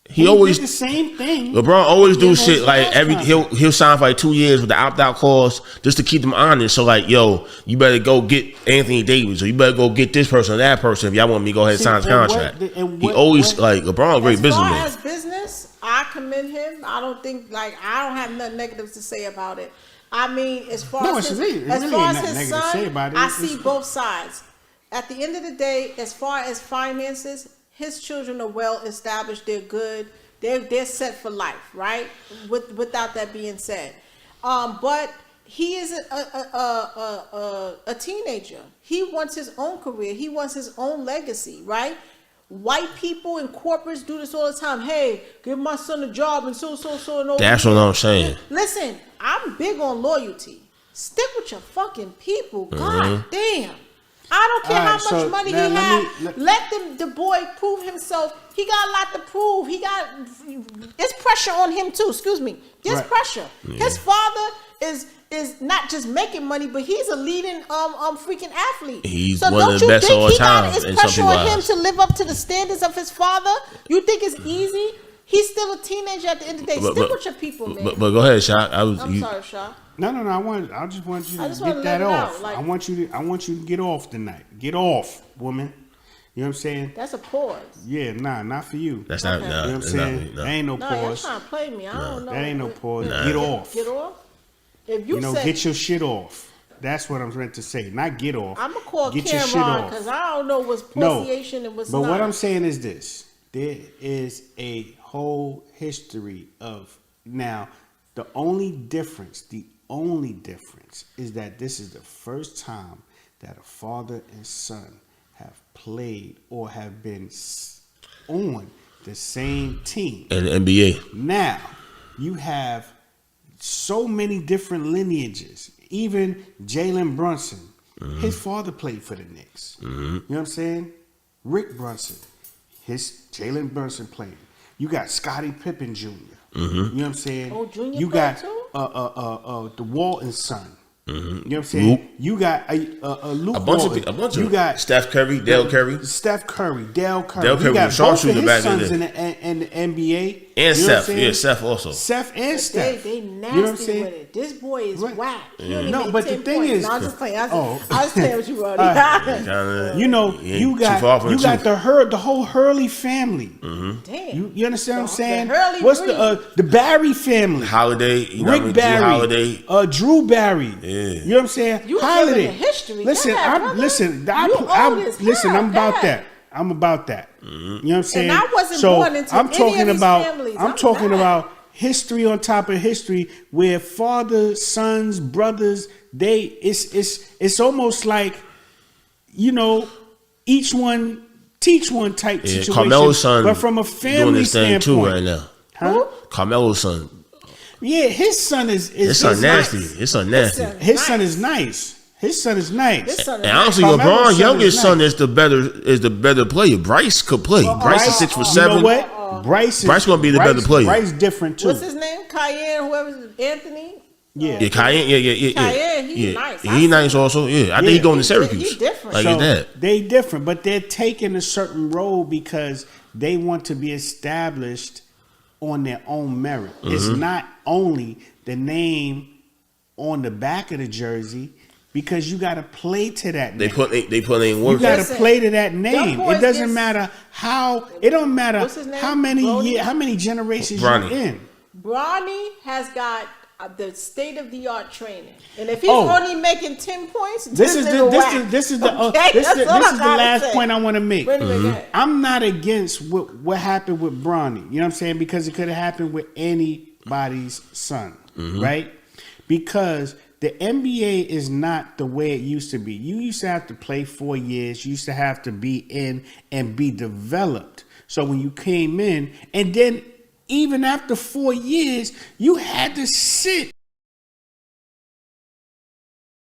[SPEAKER 1] He always
[SPEAKER 3] did the same thing.
[SPEAKER 1] LeBron always do
[SPEAKER 3] in
[SPEAKER 1] shit
[SPEAKER 3] his
[SPEAKER 1] like
[SPEAKER 3] last
[SPEAKER 1] he'll sign for like 2 years with the opt out clause just to keep them honest. So like, yo, you better go get Anthony Davis or you better go get this person or that person if y'all want me to go ahead and
[SPEAKER 3] See,
[SPEAKER 1] sign his
[SPEAKER 3] and what-
[SPEAKER 1] contract.
[SPEAKER 3] and
[SPEAKER 1] He
[SPEAKER 3] what-
[SPEAKER 1] always
[SPEAKER 3] what-
[SPEAKER 1] like LeBron, a great
[SPEAKER 2] As
[SPEAKER 1] businessman.
[SPEAKER 2] far as business, I commend him. I don't think I don't have nothing negative to say about it. I mean, as far
[SPEAKER 3] No,
[SPEAKER 2] as
[SPEAKER 3] it's
[SPEAKER 2] his,
[SPEAKER 3] really- it
[SPEAKER 2] as
[SPEAKER 3] really
[SPEAKER 2] far
[SPEAKER 3] ain't
[SPEAKER 2] as
[SPEAKER 3] nothing
[SPEAKER 2] his
[SPEAKER 3] negative to
[SPEAKER 2] son,
[SPEAKER 3] say about it.
[SPEAKER 2] I
[SPEAKER 3] It's-
[SPEAKER 2] see both sides. At the end of the day, as far as finances, his children are well established. They're good. They're set for life, right? Without that being said, but he is a teenager. He wants his own career. He wants his own legacy, right? White people and corporates do this all the time. Hey, give my son a job and so. And over
[SPEAKER 1] That's
[SPEAKER 2] here.
[SPEAKER 1] what I'm saying.
[SPEAKER 2] Listen, I'm big on loyalty. Stick with your fucking people. God damn. I don't care
[SPEAKER 3] All
[SPEAKER 2] how
[SPEAKER 3] right,
[SPEAKER 2] much
[SPEAKER 3] so
[SPEAKER 2] money he
[SPEAKER 3] now
[SPEAKER 2] has. Let the boy prove himself. He got a lot to prove. It's pressure on him too. Excuse me. There's
[SPEAKER 3] Right.
[SPEAKER 2] pressure. His father is not just making money, but he's a leading freaking athlete.
[SPEAKER 1] He's
[SPEAKER 2] so
[SPEAKER 1] one
[SPEAKER 2] don't
[SPEAKER 1] of the
[SPEAKER 2] you
[SPEAKER 1] best
[SPEAKER 2] think
[SPEAKER 1] all
[SPEAKER 2] he
[SPEAKER 1] time
[SPEAKER 2] got
[SPEAKER 1] in
[SPEAKER 2] it's pressure
[SPEAKER 1] some
[SPEAKER 2] on him
[SPEAKER 1] people's
[SPEAKER 2] to live up to the standards of his father? You think it's easy? He's still a teenager at the end of the day. Stick with your people, man.
[SPEAKER 1] But go ahead, Shaq.
[SPEAKER 2] I'm sorry, Shaw.
[SPEAKER 3] No. I just want you
[SPEAKER 2] I
[SPEAKER 3] to
[SPEAKER 2] just wanna
[SPEAKER 3] get that
[SPEAKER 2] let it out,
[SPEAKER 3] off.
[SPEAKER 2] like-
[SPEAKER 3] I want you to get off tonight. Get off, woman. You know what I'm saying?
[SPEAKER 2] That's a pause.
[SPEAKER 3] Yeah, not for you.
[SPEAKER 1] That's not.
[SPEAKER 2] Okay.
[SPEAKER 3] You know
[SPEAKER 1] Nah,
[SPEAKER 3] what I'm
[SPEAKER 1] that's
[SPEAKER 3] saying?
[SPEAKER 1] not.
[SPEAKER 3] That ain't no
[SPEAKER 2] No, y'all
[SPEAKER 3] pause.
[SPEAKER 2] trying to play me. I don't know.
[SPEAKER 3] That ain't no pause.
[SPEAKER 1] Nah.
[SPEAKER 3] Get off.
[SPEAKER 2] Get off. If
[SPEAKER 3] You know,
[SPEAKER 2] say,
[SPEAKER 3] get your shit off. That's what I'm trying to say. Not get off.
[SPEAKER 2] I'm gonna call
[SPEAKER 3] Get your shit
[SPEAKER 2] Cameron
[SPEAKER 3] off.
[SPEAKER 2] because I don't know what's
[SPEAKER 3] No.
[SPEAKER 2] pussiation and what's
[SPEAKER 3] But
[SPEAKER 2] not.
[SPEAKER 3] what I'm saying is this: there is a whole history of now. The only difference is that this is the first time that a father and son have played or have been on the same team.
[SPEAKER 1] In the NBA.
[SPEAKER 3] Now, you have so many different lineages. Even Jalen Brunson, his father played for the Knicks. You know what I'm saying? Rick Brunson, Jalen Brunson playing. You got Scottie Pippen Jr. You know what I'm saying?
[SPEAKER 2] Oh, Junior
[SPEAKER 3] you
[SPEAKER 2] played
[SPEAKER 3] got
[SPEAKER 2] too?
[SPEAKER 3] the Walton son. You know what I'm saying?
[SPEAKER 1] Luke.
[SPEAKER 3] You got Luke
[SPEAKER 1] A bunch
[SPEAKER 3] Walton.
[SPEAKER 1] of
[SPEAKER 3] You got
[SPEAKER 1] Steph Curry, Dale Curry.
[SPEAKER 3] Steph Curry, Dale Curry.
[SPEAKER 1] Dale Curry
[SPEAKER 3] You got
[SPEAKER 1] was
[SPEAKER 3] both of
[SPEAKER 1] sharpshooter
[SPEAKER 3] his
[SPEAKER 1] back
[SPEAKER 3] sons
[SPEAKER 1] then.
[SPEAKER 3] in the NBA.
[SPEAKER 1] And Seth. Yeah, Seth also.
[SPEAKER 3] Seth and Steph.
[SPEAKER 2] They nasty with it. This boy is whack.
[SPEAKER 3] No, but the thing is,
[SPEAKER 2] no, I'm just playing. I was playing with you, Brody.
[SPEAKER 3] You know, you got the whole Hurley family.
[SPEAKER 2] Damn.
[SPEAKER 3] You understand what I'm saying?
[SPEAKER 2] What's
[SPEAKER 3] the Barry family?
[SPEAKER 1] Holiday,
[SPEAKER 3] Rick Barry,
[SPEAKER 1] Holiday,
[SPEAKER 3] Drew Barry.
[SPEAKER 1] Yeah.
[SPEAKER 3] You know what I'm saying?
[SPEAKER 2] You
[SPEAKER 3] Holiday.
[SPEAKER 2] History.
[SPEAKER 3] Listen, I'm about that. I'm about that. You know what I'm saying?
[SPEAKER 2] And I wasn't born into any of these families.
[SPEAKER 3] I'm talking about history on top of history, where fathers, sons, brothers, it's almost like, you know, each one teach one type situation.
[SPEAKER 1] Carmelo's son,
[SPEAKER 3] but from a family
[SPEAKER 1] doing this thing
[SPEAKER 3] standpoint
[SPEAKER 1] too right now.
[SPEAKER 3] Huh?
[SPEAKER 1] Carmelo's son.
[SPEAKER 3] Yeah, his son is
[SPEAKER 1] his son nasty.
[SPEAKER 3] Nice.
[SPEAKER 1] His son nasty.
[SPEAKER 3] His son is nice. His son is nice.
[SPEAKER 1] And honestly, LeBron's youngest son is the better player. Bryce could play. Bryce is 6 for 7.
[SPEAKER 3] You know what? Bryce
[SPEAKER 1] gonna be the better player.
[SPEAKER 3] Bryce different too.
[SPEAKER 2] What's his name? Cayenne, whoever's Anthony?
[SPEAKER 3] Yeah.
[SPEAKER 1] Cayenne. Yeah.
[SPEAKER 2] Cayenne, he's nice.
[SPEAKER 1] He's nice also. Yeah. I think he's going to Syracuse.
[SPEAKER 2] He's different.
[SPEAKER 1] Like
[SPEAKER 3] so
[SPEAKER 1] that.
[SPEAKER 3] They different, but they're taking a certain role because they want to be established on their own merit. It's not only the name on the back of the jersey, because you got to play to that name.
[SPEAKER 1] They put in work.
[SPEAKER 3] You got to play to that name. It doesn't matter how. It don't matter how many generations you're in.
[SPEAKER 2] Bronny has got the state of the art training, and if he's only making 10 points, this is the last point I want to make. I'm not against what happened with Bronny. You know what I'm saying? Because it could have happened with anybody's son, right? Because the NBA is not the way it used to be. You used to have to play 4 years. You used to have to be in and be developed. So when you came in, and then even after 4 years, you had to sit